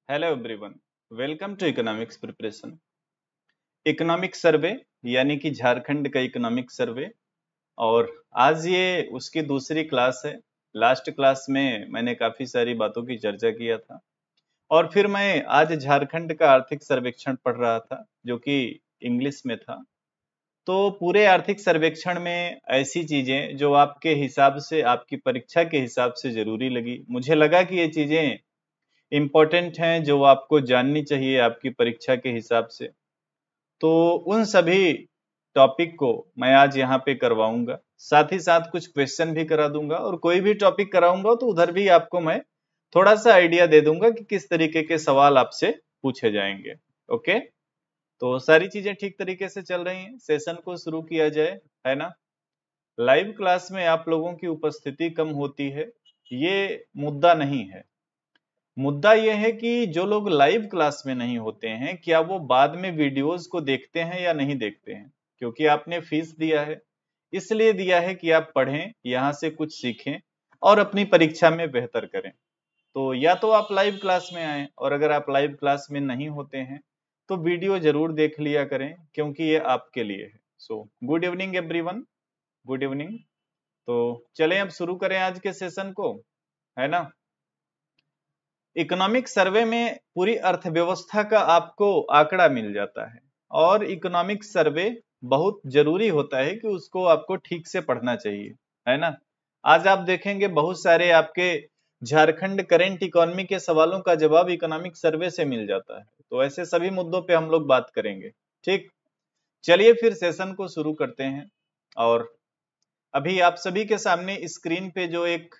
Hello everyone, welcome to economics preparation. Economic survey यानी कि झारखंड का इकोनॉमिक सर्वे। और आज ये उसकी दूसरी क्लास है। लास्ट क्लास में मैंने काफी सारी बातों की चर्चा किया था और फिर मैं आज झारखंड का आर्थिक सर्वेक्षण पढ़ रहा था जो कि इंग्लिश में था। तो पूरे आर्थिक सर्वेक्षण में ऐसी चीजें जो आपके हिसाब से, आपकी परीक्षा के हिसाब से जरूरी लगी, मुझे लगा कि ये चीजें इम्पोर्टेंट हैं जो आपको जाननी चाहिए आपकी परीक्षा के हिसाब से। तो उन सभी टॉपिक को मैं आज यहाँ पे करवाऊंगा, साथ ही साथ कुछ क्वेश्चन भी करा दूंगा और कोई भी टॉपिक कराऊंगा तो उधर भी आपको मैं थोड़ा सा आइडिया दे दूंगा कि किस तरीके के सवाल आपसे पूछे जाएंगे। ओके, तो सारी चीजें ठीक तरीके से चल रही हैं, सेशन को शुरू किया जाए, है ना। लाइव क्लास में आप लोगों की उपस्थिति कम होती है, ये मुद्दा नहीं है। मुद्दा यह है कि जो लोग लाइव क्लास में नहीं होते हैं, क्या वो बाद में वीडियोस को देखते हैं या नहीं देखते हैं। क्योंकि आपने फीस दिया है, इसलिए दिया है कि आप पढ़ें, यहाँ से कुछ सीखें और अपनी परीक्षा में बेहतर करें। तो या तो आप लाइव क्लास में आए, और अगर आप लाइव क्लास में नहीं होते हैं तो वीडियो जरूर देख लिया करें, क्योंकि ये आपके लिए है। So good evening everyone, good evening. तो चलें अब शुरू करें आज के सेशन को, है ना। इकोनॉमिक सर्वे में पूरी अर्थव्यवस्था का आपको आंकड़ा मिल जाता है और इकोनॉमिक सर्वे बहुत जरूरी होता है कि उसको आपको ठीक से पढ़ना चाहिए, है ना। आज आप देखेंगे बहुत सारे आपके झारखंड करेंट इकोनॉमी के सवालों का जवाब इकोनॉमिक सर्वे से मिल जाता है। तो ऐसे सभी मुद्दों पे हम लोग बात करेंगे। ठीक, चलिए फिर सेशन को शुरू करते हैं। और अभी आप सभी के सामने स्क्रीन पे जो एक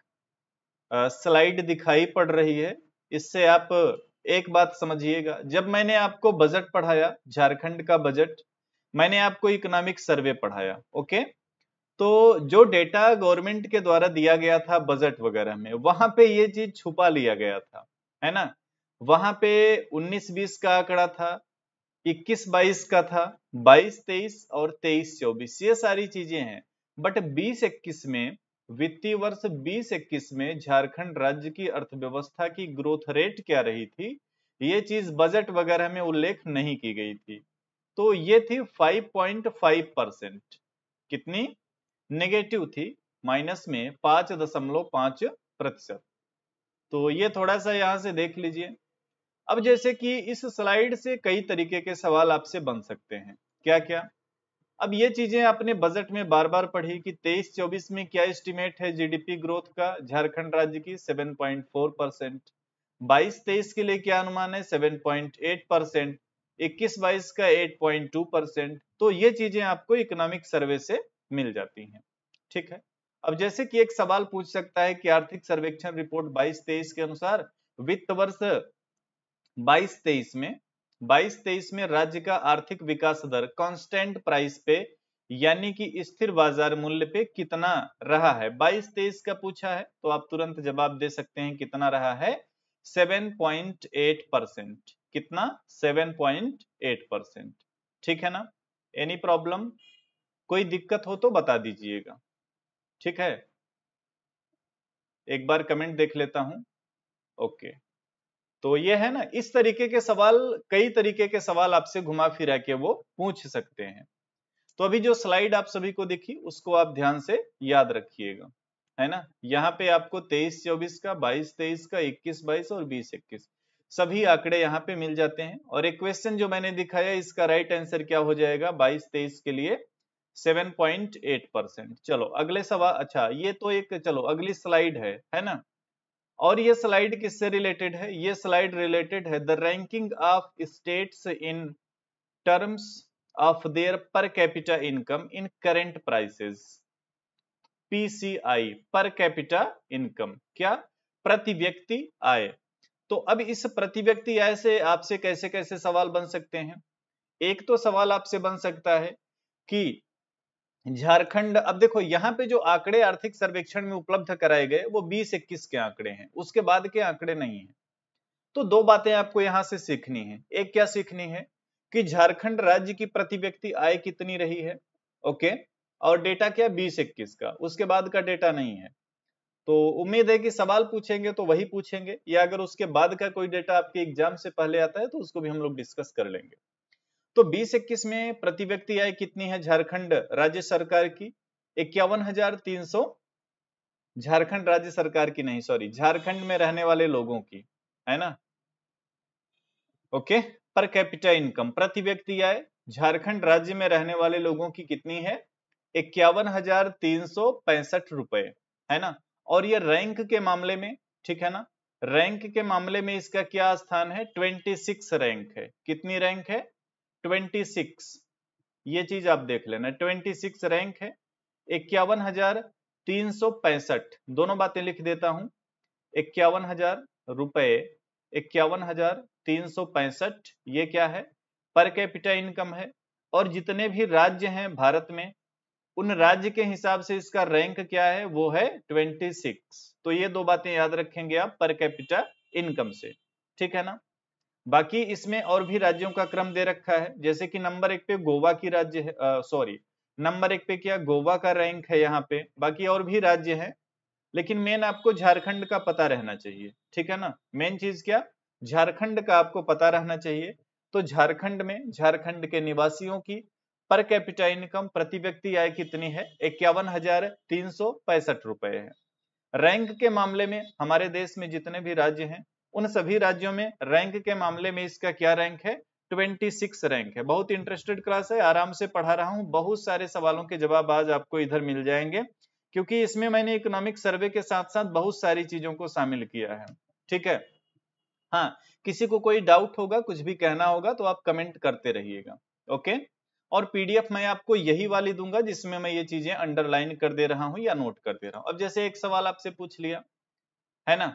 स्लाइड दिखाई पड़ रही है, इससे आप एक बात समझिएगा। जब मैंने आपको बजट पढ़ाया, झारखंड का बजट, मैंने आपको इकोनॉमिक सर्वे पढ़ाया। ओके, तो जो डेटा गवर्नमेंट के द्वारा दिया गया था बजट वगैरह में, वहां पे ये चीज छुपा लिया गया था, है ना। वहां पे 19-20 का आंकड़ा था, 21-22 का था, 22-23 और 23-24, ये सारी चीजें हैं। बट 20-21 में, वित्तीय वर्ष 20-21 में झारखंड राज्य की अर्थव्यवस्था की ग्रोथ रेट क्या रही थी, ये चीज बजट वगैरह में उल्लेख नहीं की गई थी। तो ये थी 5.5%। कितनी? नेगेटिव थी, माइनस में 5.5%। तो ये थोड़ा सा यहां से देख लीजिए। अब जैसे कि इस स्लाइड से कई तरीके के सवाल आपसे बन सकते हैं। क्या क्या? अब ये चीजें आपने बजट में बार बार पढ़ी कि 23-24 में क्या एस्टिमेट है जीडीपी ग्रोथ का झारखंड राज्य की, 7.4%। 22-23 के लिए क्या अनुमान है, 7.8%। 21-22 का 8.2%। तो ये चीजें आपको इकोनॉमिक सर्वे से मिल जाती हैं। ठीक है। अब जैसे कि एक सवाल पूछ सकता है कि आर्थिक सर्वेक्षण रिपोर्ट 22-23 के अनुसार वित्त वर्ष 22-23 में राज्य का आर्थिक विकास दर कांस्टेंट प्राइस पे यानी कि स्थिर बाजार मूल्य पे कितना रहा है। 22-23 का पूछा है तो आप तुरंत जवाब दे सकते हैं कितना रहा है, 7.8%। कितना? 7.8%। ठीक है ना। एनी प्रॉब्लम, कोई दिक्कत हो तो बता दीजिएगा। ठीक है, एक बार कमेंट देख लेता हूं। ओके, तो ये है ना, इस तरीके के सवाल, कई तरीके के सवाल आपसे घुमा फिरा के वो पूछ सकते हैं। तो अभी जो स्लाइड आप सभी को दिखी उसको आप ध्यान से याद रखिएगा, है ना। यहाँ पे आपको 23-24 का, 22-23 का, 21-22 और 20-21 सभी आंकड़े यहाँ पे मिल जाते हैं। और एक क्वेश्चन जो मैंने दिखाया, इसका राइट आंसर क्या हो जाएगा 22-23 के लिए, 7.8%। चलो अगले सवाल। अच्छा, ये तो एक, चलो अगली स्लाइड है ना। और ये स्लाइड किससे रिलेटेड है? ये स्लाइड रिलेटेड है the ranking of states in terms of their per capita income in current prices. PCI, per capita income, क्या? प्रति व्यक्ति आय। तो अब इस प्रति व्यक्ति आय से आपसे कैसे कैसे सवाल बन सकते हैं। एक तो सवाल आपसे बन सकता है कि झारखंड, अब देखो यहाँ पे जो आंकड़े आर्थिक सर्वेक्षण में उपलब्ध कराए गए वो 20-21 के आंकड़े हैं, उसके बाद के आंकड़े नहीं है। तो दो बातें आपको यहां से सीखनी है। एक क्या सीखनी है कि झारखंड राज्य की प्रति व्यक्ति आय कितनी रही है। ओके, और डेटा क्या 20-21 का, उसके बाद का डेटा नहीं है। तो उम्मीद है कि सवाल पूछेंगे तो वही पूछेंगे, या अगर उसके बाद का कोई डेटा आपके एग्जाम से पहले आता है तो उसको भी हम लोग डिस्कस कर लेंगे। तो 2021 में प्रति व्यक्ति आय कितनी है झारखंड राज्य सरकार की? 51,300, झारखंड राज्य सरकार की नहीं, सॉरी, झारखंड में रहने वाले लोगों की, है ना। ओके, पर कैपिटा इनकम प्रति व्यक्ति आय झारखंड राज्य में रहने वाले लोगों की कितनी है? 51,365 रुपए, है ना। और ये रैंक के मामले में, ठीक है ना, रैंक के मामले में इसका क्या स्थान है? 26 रैंक है। कितनी रैंक है? 26। ये चीज आप देख लेना, 26 रैंक है। 51,365, दोनों बातें लिख देता हूं। 51,000 रुपए, 51,365, ये क्या है? पर कैपिटा इनकम है। और जितने भी राज्य हैं भारत में, उन राज्य के हिसाब से इसका रैंक क्या है? वो है 26। तो ये दो बातें याद रखेंगे आप पर कैपिटा इनकम से, ठीक है ना। बाकी इसमें और भी राज्यों का क्रम दे रखा है, जैसे कि नंबर 1 पे गोवा की राज्य है, सॉरी, नंबर 1 पे क्या गोवा का रैंक है यहाँ पे, बाकी और भी राज्य हैं, लेकिन मेन आपको झारखंड का पता रहना चाहिए, ठीक है ना। मेन चीज क्या? झारखंड का आपको पता रहना चाहिए। तो झारखंड में झारखंड के निवासियों की पर कैपिटा इनकम प्रति व्यक्ति आय कितनी है? 51,365 रुपए है। रैंक के मामले में हमारे देश में जितने भी राज्य हैं, उन सभी राज्यों में रैंक के मामले में इसका क्या रैंक है? 26 रैंक है। बहुत इंटरेस्टेड क्लास है, आराम से पढ़ा रहा हूं, बहुत सारे सवालों के जवाब आज आपको इधर मिल जाएंगे, क्योंकि इसमें मैंने इकोनॉमिक सर्वे के साथ साथ बहुत सारी चीजों को शामिल किया है, ठीक है। हाँ, किसी को कोई डाउट होगा, कुछ भी कहना होगा तो आप कमेंट करते रहिएगा, ओके। और पीडीएफ मैं आपको यही वाली दूंगा जिसमें मैं ये चीजें अंडरलाइन कर दे रहा हूं या नोट कर दे रहा हूं। अब जैसे एक सवाल आपसे पूछ लिया है ना,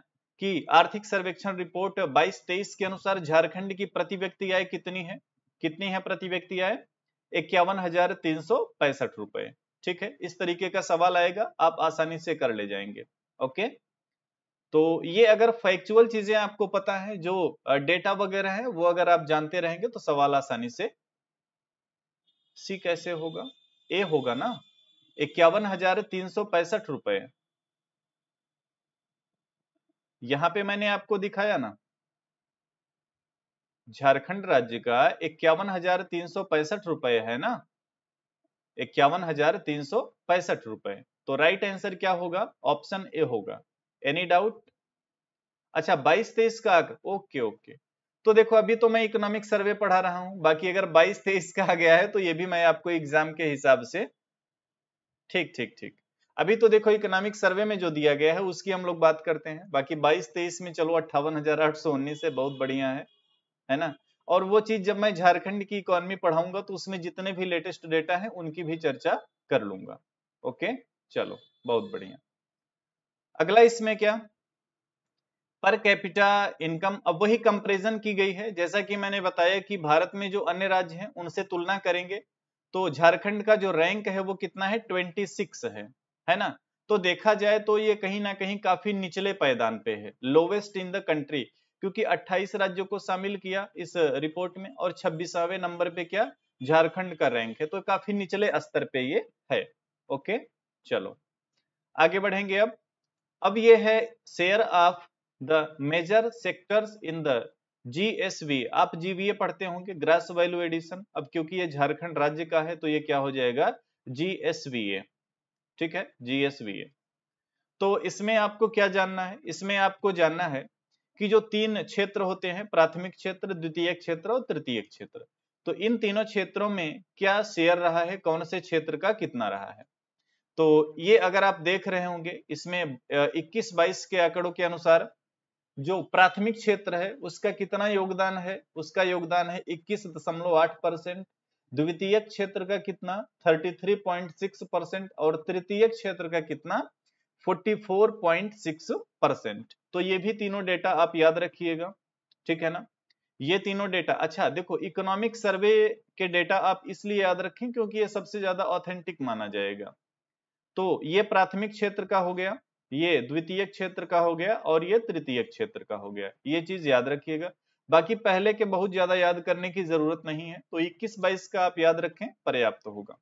कि आर्थिक सर्वेक्षण रिपोर्ट 22-23 के अनुसार झारखंड की प्रति व्यक्ति आय कितनी है? कितनी है प्रति व्यक्ति आय? 51,365 रुपए, ठीक है। इस तरीके का सवाल आएगा, आप आसानी से कर ले जाएंगे, ओके। तो ये अगर फैक्चुअल चीजें आपको पता है, जो डेटा वगैरह है, वो अगर आप जानते रहेंगे तो सवाल आसानी से। सी कैसे होगा? ए होगा ना, 51,365 रुपए। यहां पे मैंने आपको दिखाया ना, झारखंड राज्य का 51,365 रुपए है ना, 51,365 रुपए। तो राइट आंसर क्या होगा? ऑप्शन ए होगा। Any doubt? अच्छा, 22-23 का ओके ओके। तो देखो, अभी तो मैं इकोनॉमिक सर्वे पढ़ा रहा हूं, बाकी अगर 22-23 का आ गया है तो ये भी मैं आपको एग्जाम के हिसाब से, ठीक ठीक ठीक। अभी तो देखो इकोनॉमिक सर्वे में जो दिया गया है उसकी हम लोग बात करते हैं, बाकी 22-23 में चलो 58,819 है, बहुत बढ़िया है ना। और वो चीज जब मैं झारखंड की इकोनॉमी पढ़ाऊंगा तो उसमें जितने भी लेटेस्ट डेटा है उनकी भी चर्चा कर लूंगा, ओके। चलो, बहुत बढ़िया। अगला इसमें क्या? Per capita income. अब वही कंपैरिजन की गई है, जैसा कि मैंने बताया कि भारत में जो अन्य राज्य हैं उनसे तुलना करेंगे, तो झारखंड का जो रैंक है वो कितना है? 26 है ना। तो देखा जाए तो ये कहीं ना कहीं काफी निचले पायदान पे है, लोवेस्ट इन द कंट्री, क्योंकि 28 राज्यों को शामिल किया इस रिपोर्ट में और 26वें नंबर पे क्या झारखंड का रैंक है, तो काफी निचले स्तर पे ये है, ओके। चलो आगे बढ़ेंगे। अब ये है share of the major sectors in the GSV. आप जीवीए पढ़ते होंगे, ग्रास वैल्यू एडिशन। अब क्योंकि ये झारखंड राज्य का है तो ये क्या हो जाएगा? जीएसवीए, ठीक है, जीएसवीए। तो इसमें आपको क्या जानना है? इसमें आपको जानना है कि जो 3 क्षेत्र होते हैं, प्राथमिक क्षेत्र, द्वितीय क्षेत्र और तृतीय क्षेत्र, तो इन तीनों क्षेत्रों में क्या शेयर रहा है, कौन से क्षेत्र का कितना रहा है। तो ये अगर आप देख रहे होंगे इसमें 21-22 के आंकड़ों के अनुसार जो प्राथमिक क्षेत्र है उसका कितना योगदान है? उसका योगदान है 21.8%। द्वितीय क्षेत्र का कितना? 33.6%। और तृतीय क्षेत्र का कितना? 44.6%। तो ये भी तीनों डेटा आप याद रखिएगा, ठीक है ना। ये तीनों डेटा, अच्छा देखो, इकोनॉमिक सर्वे के डेटा आप इसलिए याद रखें क्योंकि ये सबसे ज्यादा ऑथेंटिक माना जाएगा। तो ये प्राथमिक क्षेत्र का हो गया, ये द्वितीय क्षेत्र का हो गया और ये तृतीय क्षेत्र का हो गया, ये चीज याद रखिएगा। बाकी पहले के बहुत ज्यादा याद करने की जरूरत नहीं है, तो 21-22 का आप याद रखें, पर्याप्त होगा।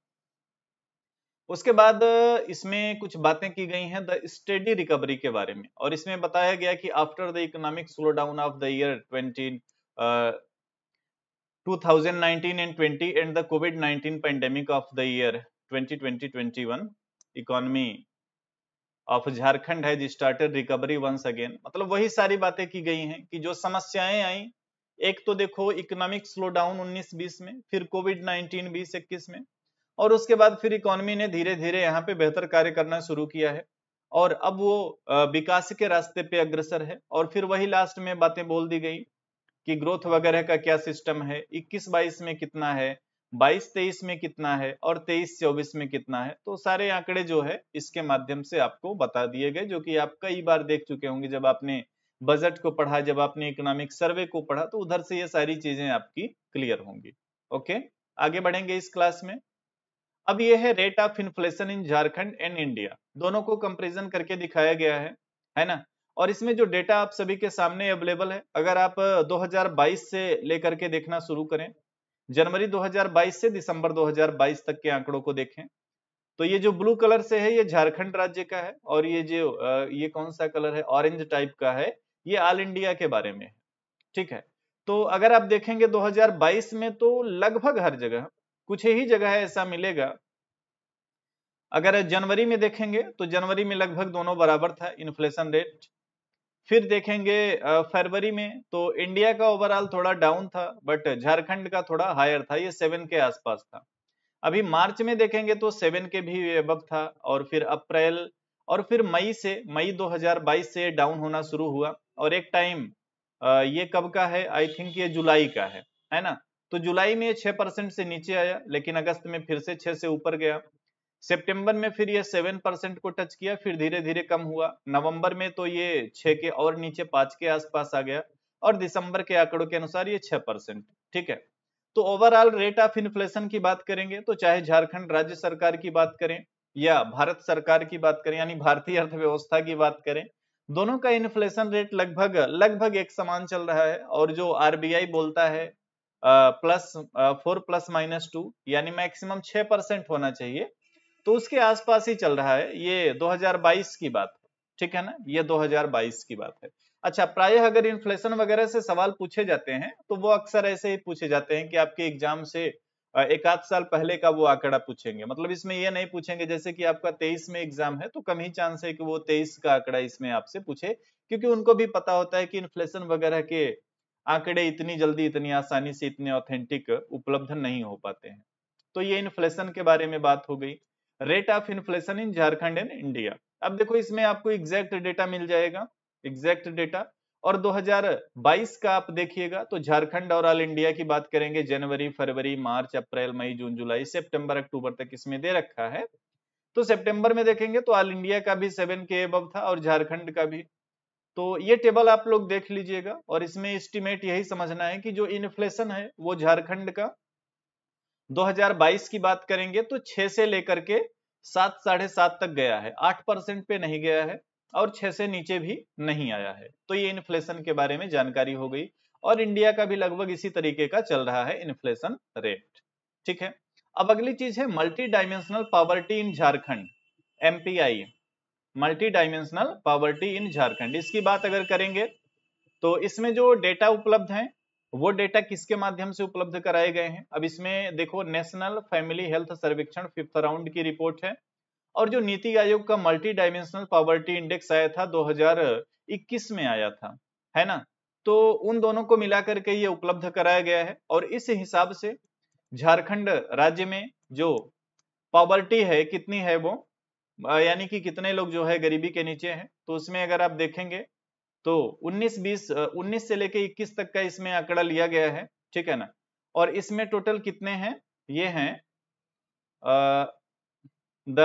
उसके बाद इसमें कुछ बातें की गई हैं द स्टेडी रिकवरी के बारे में, और इसमें बताया गया कि after the economic slow down of the year 2019 and 20 and the COVID-19 pandemic of the year 2020-21 economy of Jharkhand है स्टार्टेड रिकवरी वंस अगेन। मतलब वही सारी बातें की गई हैं कि जो समस्याएं आई, एक तो देखो इकोनॉमिक स्लो डाउन 19-20 में, फिर कोविड 19 20-21 में, और उसके बाद फिर इकोनॉमी ने धीरे धीरे यहाँ पे बेहतर कार्य करना शुरू किया है और अब वो विकास के रास्ते पे अग्रसर है। और फिर वही लास्ट में बातें बोल दी गई कि ग्रोथ वगैरह का क्या सिस्टम है, 21-22 में कितना है, 22-23 में कितना है और 23-24 में कितना है। तो सारे आंकड़े जो है इसके माध्यम से आपको बता दिए गए, जो कि आप कई बार देख चुके होंगे जब आपने बजट को पढ़ा, जब आपने इकोनॉमिक सर्वे को पढ़ा, तो उधर से ये सारी चीजें आपकी क्लियर होंगी। ओके, आगे बढ़ेंगे इस क्लास में। अब ये है rate of inflation in Jharkhand and India, दोनों को कंपैरिजन करके दिखाया गया है ना। और इसमें जो डेटा आप सभी के सामने अवेलेबल है, अगर आप 2022 से लेकर के देखना शुरू करें, जनवरी 2022 से दिसंबर 2022 तक के आंकड़ों को देखें, तो ये जो ब्लू कलर से है ये झारखंड राज्य का है, और ये जो ये कौन सा कलर है, ऑरेंज टाइप का है, ये ऑल इंडिया के बारे में है। ठीक है, तो अगर आप देखेंगे 2022 में तो लगभग हर जगह, कुछ ही जगह ऐसा मिलेगा। अगर जनवरी में देखेंगे तो जनवरी में लगभग दोनों बराबर था इन्फ्लेशन रेट। फिर देखेंगे फरवरी में तो इंडिया का ओवरऑल थोड़ा डाउन था, बट झारखंड का थोड़ा हायर था, ये 7 के आसपास था। अभी मार्च में देखेंगे तो 7 के भी अबव था, और फिर अप्रैल और फिर मई 2022 से डाउन होना शुरू हुआ, और एक टाइम ये कब का है, आई थिंक ये जुलाई का है ना। तो जुलाई में 6% से नीचे आया, लेकिन अगस्त में फिर से 6 से ऊपर गया। सितंबर में फिर ये 7% को टच किया, फिर धीरे धीरे कम हुआ। नवंबर में तो ये 6 के और नीचे 5 के आसपास आ गया, और दिसंबर के आंकड़ों के अनुसार ये 6%। ठीक है, तो ओवरऑल रेट ऑफ इन्फ्लेशन की बात करेंगे तो चाहे झारखंड राज्य सरकार की बात करें या भारत सरकार की बात करें, यानी भारतीय अर्थव्यवस्था की बात करें, दोनों का इन्फ्लेशन रेट लगभग लगभग एक समान चल रहा है। और जो आरबीआई बोलता है +4 ± 2 यानी मैक्सिमम 6% होना चाहिए, तो उसके आसपास ही चल रहा है। ये 2022 की बात है, ठीक है ना, ये 2022 की बात है। अच्छा, प्रायः अगर इन्फ्लेशन वगैरह से सवाल पूछे जाते हैं तो वो अक्सर ऐसे ही पूछे जाते हैं कि आपके एग्जाम से एक आध साल पहले का वो आंकड़ा पूछेंगे। मतलब इसमें ये नहीं पूछेंगे जैसे कि आपका 23 में एग्जाम है तो कम ही चांस है कि वो 23 का आंकड़ा इसमें आपसे पूछे, क्योंकि उनको भी पता होता है कि इन्फ्लेशन वगैरह के आंकड़े इतनी जल्दी, इतनी आसानी से, इतने ऑथेंटिक उपलब्ध नहीं हो पाते हैं। तो ये इन्फ्लेशन के बारे में बात हो गई। Rate of inflation in Jharkhand and India, अब देखो इसमें आपको एग्जैक्ट डेटा मिल जाएगा, एग्जैक्ट डेटा। और 2022 का आप देखिएगा तो झारखंड और ऑल इंडिया की बात करेंगे, जनवरी, फरवरी, मार्च, अप्रैल, मई, जून, जुलाई, सितंबर, अक्टूबर तक इसमें दे रखा है। तो सितंबर में देखेंगे तो ऑल इंडिया का भी 7 के अबव था और झारखंड का भी। तो ये टेबल आप लोग देख लीजिएगा, और इसमें एस्टिमेट यही समझना है कि जो इन्फ्लेशन है वो झारखंड का 2022 की बात करेंगे तो 6 से लेकर के 7, 7.5 तक गया है, 8% पे नहीं गया है, और 6 से नीचे भी नहीं आया है। तो ये इन्फ्लेशन के बारे में जानकारी हो गई, और इंडिया का भी लगभग इसी तरीके का चल रहा है इन्फ्लेशन रेट। ठीक है, अब अगली चीज है multi dimensional poverty in Jharkhand, MPI, multi dimensional poverty in Jharkhand. इसकी बात अगर करेंगे तो इसमें जो डेटा उपलब्ध है वो डेटा किसके माध्यम से उपलब्ध कराए गए हैं। अब इसमें देखो, नेशनल फैमिली हेल्थ सर्वेक्षण 5th राउंड की रिपोर्ट है, और जो नीति आयोग का मल्टी डायमेंशनल पॉवर्टी इंडेक्स आया था 2021 में आया था, है ना। तो उन दोनों को मिलाकर के ये उपलब्ध कराया गया है, और इस हिसाब से झारखंड राज्य में जो पॉवर्टी है कितनी है वो, यानी कि कितने लोग जो है गरीबी के नीचे हैं, तो उसमें अगर आप देखेंगे तो 19 से लेके 21 तक का इसमें आंकड़ा लिया गया है, ठीक है ना। और इसमें टोटल कितने हैं, ये हैं the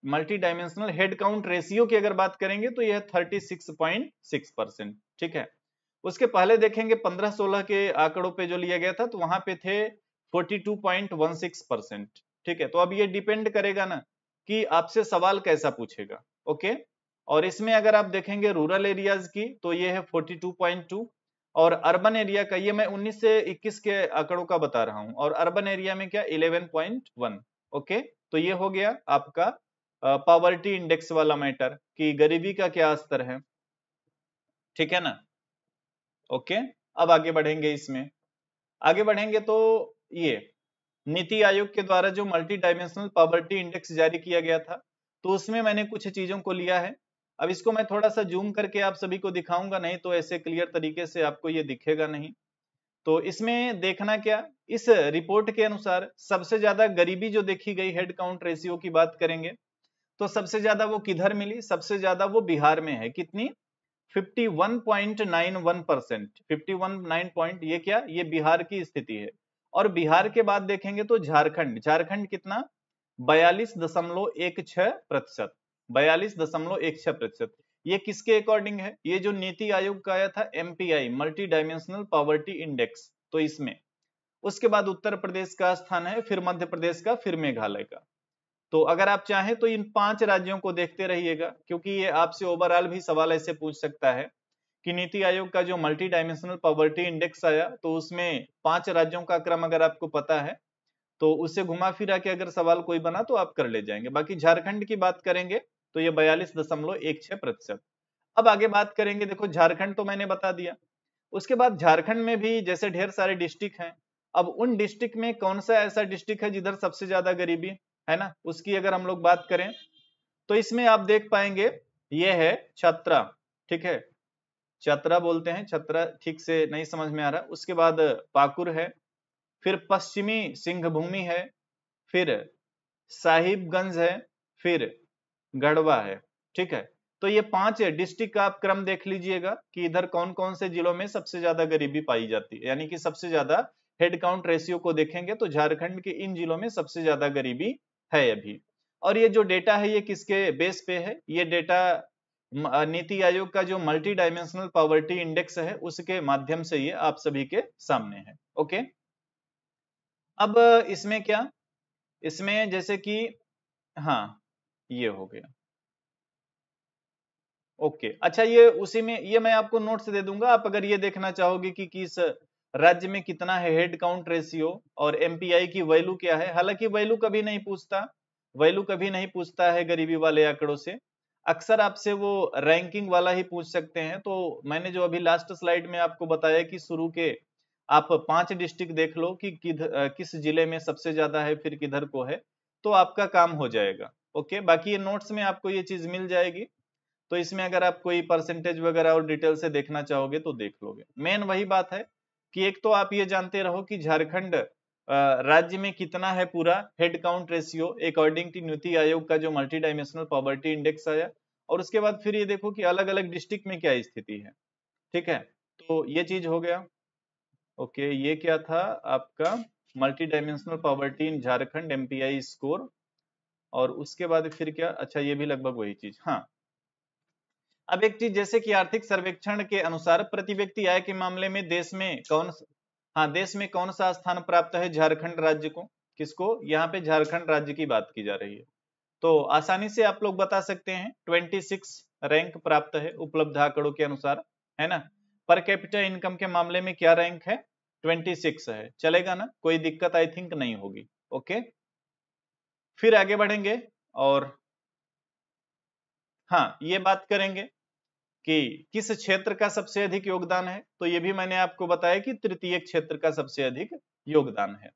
multi dimensional head count ratio की अगर बात करेंगे तो यह 36.6%, ठीक है। उसके पहले देखेंगे 15-16 के आंकड़ों पे जो लिया गया था तो वहां पे थे 42.16%, ठीक है। तो अब ये डिपेंड करेगा ना कि आपसे सवाल कैसा पूछेगा, ओके। और इसमें अगर आप देखेंगे रूरल एरियाज की तो ये है 42.2, और अर्बन एरिया का, ये मैं 19 से 21 के आंकड़ों का बता रहा हूं, और अर्बन एरिया में क्या 11.1, ओके। तो ये हो गया आपका पॉवर्टी इंडेक्स वाला मैटर कि गरीबी का क्या स्तर है, ठीक है ना। ओके, अब आगे बढ़ेंगे। इसमें आगे बढ़ेंगे तो ये नीति आयोग के द्वारा जो मल्टी डायमेंशनल पॉवर्टी इंडेक्स जारी किया गया था, तो उसमें मैंने कुछ चीजों को लिया है। अब इसको मैं थोड़ा सा जूम करके आप सभी को दिखाऊंगा, नहीं तो ऐसे क्लियर तरीके से आपको ये दिखेगा नहीं। तो इसमें देखना क्या, इस रिपोर्ट के अनुसार सबसे ज्यादा गरीबी जो देखी गई हेड काउंट रेशियो की बात करेंगे, तो सबसे ज्यादा वो किधर मिली, सबसे ज्यादा वो बिहार में है। कितनी? 51.91%। 51.9 पॉइंट, ये क्या, ये बिहार की स्थिति है। और बिहार के बाद देखेंगे तो झारखंड, झारखंड कितना, 42.16%। 42.16%। ये किसके अकॉर्डिंग है? ये जो नीति आयोग का आया था MPI, multi dimensional poverty index, तो इसमें। उसके बाद उत्तर प्रदेश का स्थान है, फिर मध्य प्रदेश का, फिर मेघालय का। तो अगर आप चाहें तो इन 5 राज्यों को देखते रहिएगा, क्योंकि ये आपसे ओवरऑल भी सवाल ऐसे पूछ सकता है कि नीति आयोग का जो मल्टी डायमेंशनल पॉवर्टी इंडेक्स आया, तो उसमें 5 राज्यों का क्रम अगर आपको पता है तो उससे घुमा फिरा के अगर सवाल कोई बना तो आप कर ले जाएंगे। बाकी झारखंड की बात करेंगे तो ये 42.16%। अब आगे बात करेंगे, देखो झारखंड तो मैंने बता दिया। उसके बाद झारखंड में भी जैसे ढेर सारे डिस्ट्रिक्ट हैं, अब उन डिस्ट्रिक्ट में कौन सा ऐसा डिस्ट्रिक्ट है जिधर सबसे ज्यादा गरीबी है ना, उसकी अगर हम लोग बात करें तो इसमें आप देख पाएंगे ये है चतरा, ठीक है, चतरा बोलते हैं, चतरा ठीक से नहीं समझ में आ रहा। उसके बाद पाकुर है, फिर पश्चिमी सिंहभूमि है, फिर साहिबगंज है, फिर गढ़वा है, ठीक है। तो ये 5 डिस्ट्रिक्ट का आप क्रम देख लीजिएगा कि इधर कौन कौन से जिलों में सबसे ज्यादा गरीबी पाई जाती है, यानी कि सबसे ज्यादा हेड काउंट रेशियो को देखेंगे तो झारखंड के इन जिलों में सबसे ज्यादा गरीबी है अभी। और ये जो डेटा है ये किसके बेस पे है? ये डेटा नीति आयोग का जो मल्टी डायमेंशनल पॉवर्टी इंडेक्स है उसके माध्यम से ये आप सभी के सामने है। ओके, अब इसमें क्या, इसमें जैसे कि हाँ ये हो गया। ओके, अच्छा, ये उसी में, ये मैं आपको नोट्स दे दूंगा, आप अगर ये देखना चाहोगे कि किस राज्य में कितना है हेड काउंट रेशियो और एमपीआई की वैल्यू क्या है, हालांकि वैल्यू कभी नहीं पूछता, वैल्यू कभी नहीं पूछता है गरीबी वाले आंकड़ों से। अक्सर आपसे वो रैंकिंग वाला ही पूछ सकते हैं। तो मैंने जो अभी लास्ट स्लाइड में आपको बताया कि शुरू के आप 5 डिस्ट्रिक्ट देख लो कि किस जिले में सबसे ज्यादा है, फिर किधर को है, तो आपका काम हो जाएगा। ओके, बाकी ये नोट्स में आपको ये चीज मिल जाएगी, तो इसमें अगर आप कोई परसेंटेज वगैरह और डिटेल से देखना चाहोगे तो देख लोगे। मेन वही बात है कि एक तो आप ये जानते रहो कि झारखंड राज्य में कितना है पूरा head count ratio according to NITI Aayog का जो मल्टी डायमेंशनल पॉवर्टी इंडेक्स आया, और उसके बाद फिर ये देखो कि अलग अलग डिस्ट्रिक्ट में क्या स्थिति है, ठीक है। तो ये चीज हो गया। ओके, ये क्या था आपका multi dimensional poverty in Jharkhand MPI score, और उसके बाद फिर क्या, अच्छा ये भी लगभग वही चीज। हाँ, अब एक चीज जैसे कि आर्थिक सर्वेक्षण के अनुसार प्रति व्यक्ति आय के मामले में देश में कौन, हाँ देश में कौन सा स्थान प्राप्त है झारखंड राज्य को? किसको? यहाँ पे झारखंड राज्य की बात की जा रही है। तो आसानी से आप लोग बता सकते हैं 26 रैंक प्राप्त है उपलब्ध आंकड़ों के अनुसार, है ना। पर कैपिटा इनकम के मामले में क्या रैंक है? 26 है, चलेगा ना, कोई दिक्कत आई थिंक नहीं होगी। ओके, फिर आगे बढ़ेंगे और हाँ ये बात करेंगे कि किस क्षेत्र का सबसे अधिक योगदान है, तो ये भी मैंने आपको बताया कि तृतीय क्षेत्र का सबसे अधिक योगदान है।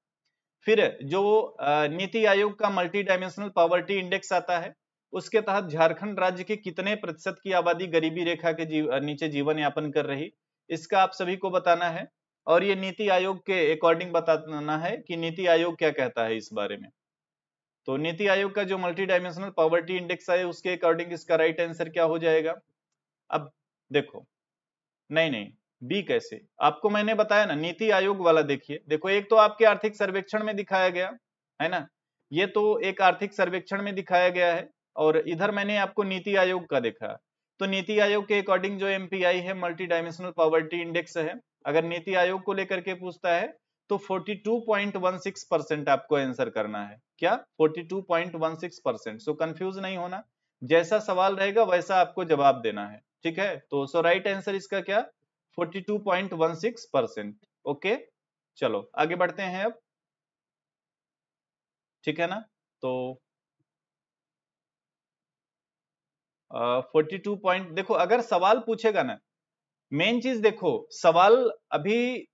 फिर जो नीति आयोग का मल्टी डायमेंशनल पॉवर्टी इंडेक्स आता है, उसके तहत झारखंड राज्य के कितने प्रतिशत की आबादी गरीबी रेखा के नीचे जीवन यापन कर रही, इसका आप सभी को बताना है। और ये नीति आयोग के अकॉर्डिंग बताना है कि नीति आयोग क्या कहता है इस बारे में। तो नीति आयोग का जो मल्टी डायमेंशनल पॉवर्टी इंडेक्स है उसके अकॉर्डिंग इसका राइट आंसर क्या हो जाएगा? अब देखो, नहीं नहीं, बी कैसे, आपको मैंने बताया ना नीति आयोग वाला। देखिए देखो, एक तो आपके आर्थिक सर्वेक्षण में दिखाया गया है ना, ये तो एक आर्थिक सर्वेक्षण में दिखाया गया है, और इधर मैंने आपको नीति आयोग का देखा। तो नीति आयोग के अकॉर्डिंग जो एमपीआई है मल्टी डायमेंशनल पॉवर्टी इंडेक्स है, अगर नीति आयोग को लेकर के पूछता है तो 42.16% आपको आंसर करना है। क्या? 42.16%। सो कंफ्यूज नहीं होना, जैसा सवाल रहेगा वैसा आपको जवाब देना है, ठीक है। तो सो राइट आंसर इसका क्या? 42.16%। ओके, चलो आगे बढ़ते हैं अब, ठीक है ना। तो 42 पॉइंट, देखो अगर सवाल पूछेगा ना, मेन चीज देखो, सवाल अभी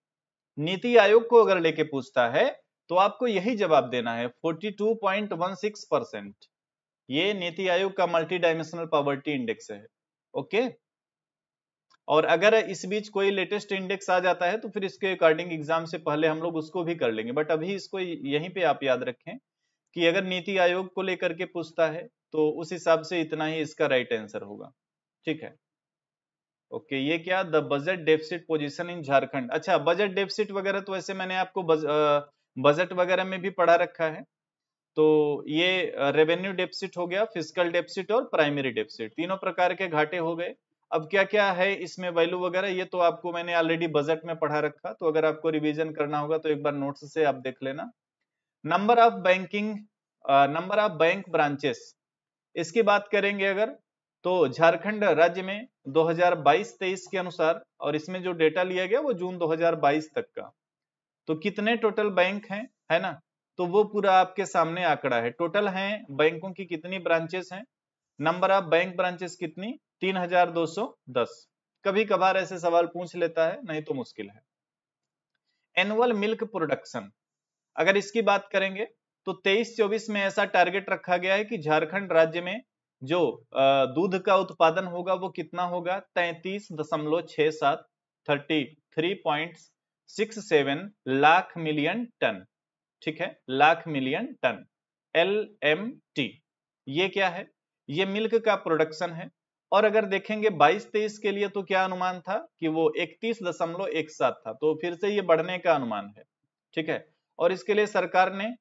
नीति आयोग को अगर लेके पूछता है तो आपको यही जवाब देना है, 42.16%। ये नीति आयोग का मल्टी डायमेंशनल पॉवर्टी इंडेक्स है। ओके, और अगर इस बीच कोई लेटेस्ट इंडेक्स आ जाता है तो फिर इसके अकॉर्डिंग एग्जाम से पहले हम लोग उसको भी कर लेंगे, बट अभी इसको यहीं पे आप याद रखें कि अगर नीति आयोग को लेकर के पूछता है तो उस हिसाब से इतना ही इसका राइट आंसर होगा। ठीक है, ओके। ये क्या, the budget deficit position in Jharkhand. अच्छा, बजट डेफिसिट वगैरह तो वैसे मैंने आपको बजट वगैरह में भी पढ़ा रखा है। तो ये रेवेन्यू डेफिसिट हो गया, फिस्कल डेफिसिट और प्राइमरी डेफिसिट, तीनों प्रकार के घाटे हो गए। अब क्या क्या है इसमें वैल्यू वगैरह, ये तो आपको मैंने ऑलरेडी बजट में पढ़ा रखा, तो अगर आपको रिवीजन करना होगा तो एक बार नोट्स से आप देख लेना। नंबर ऑफ बैंक ब्रांचेस, इसकी बात करेंगे अगर, तो झारखंड राज्य में 2022-23 के अनुसार, और इसमें जो डेटा लिया गया वो जून 2022 तक का, तो कितने टोटल बैंक हैं, है ना, तो वो पूरा आपके सामने आंकड़ा है। टोटल हैं बैंकों की कितनी ब्रांचेस हैं, नंबर ऑफ बैंक ब्रांचेस कितनी, 3210। कभी कभार ऐसे सवाल पूछ लेता है, नहीं तो मुश्किल है। एनुअल मिल्क प्रोडक्शन, अगर इसकी बात करेंगे तो 23-24 में ऐसा टारगेट रखा गया है कि झारखंड राज्य में जो दूध का उत्पादन होगा वो कितना होगा, 33.67, 33.67 लाख मिलियन टन। ठीक है, लाख मिलियन टन, LMT। ये क्या है, ये मिल्क का प्रोडक्शन है। और अगर देखेंगे 22-23 के लिए तो क्या अनुमान था कि वो 31.17 था, तो फिर से ये बढ़ने का अनुमान है। ठीक है, और इसके लिए सरकार ने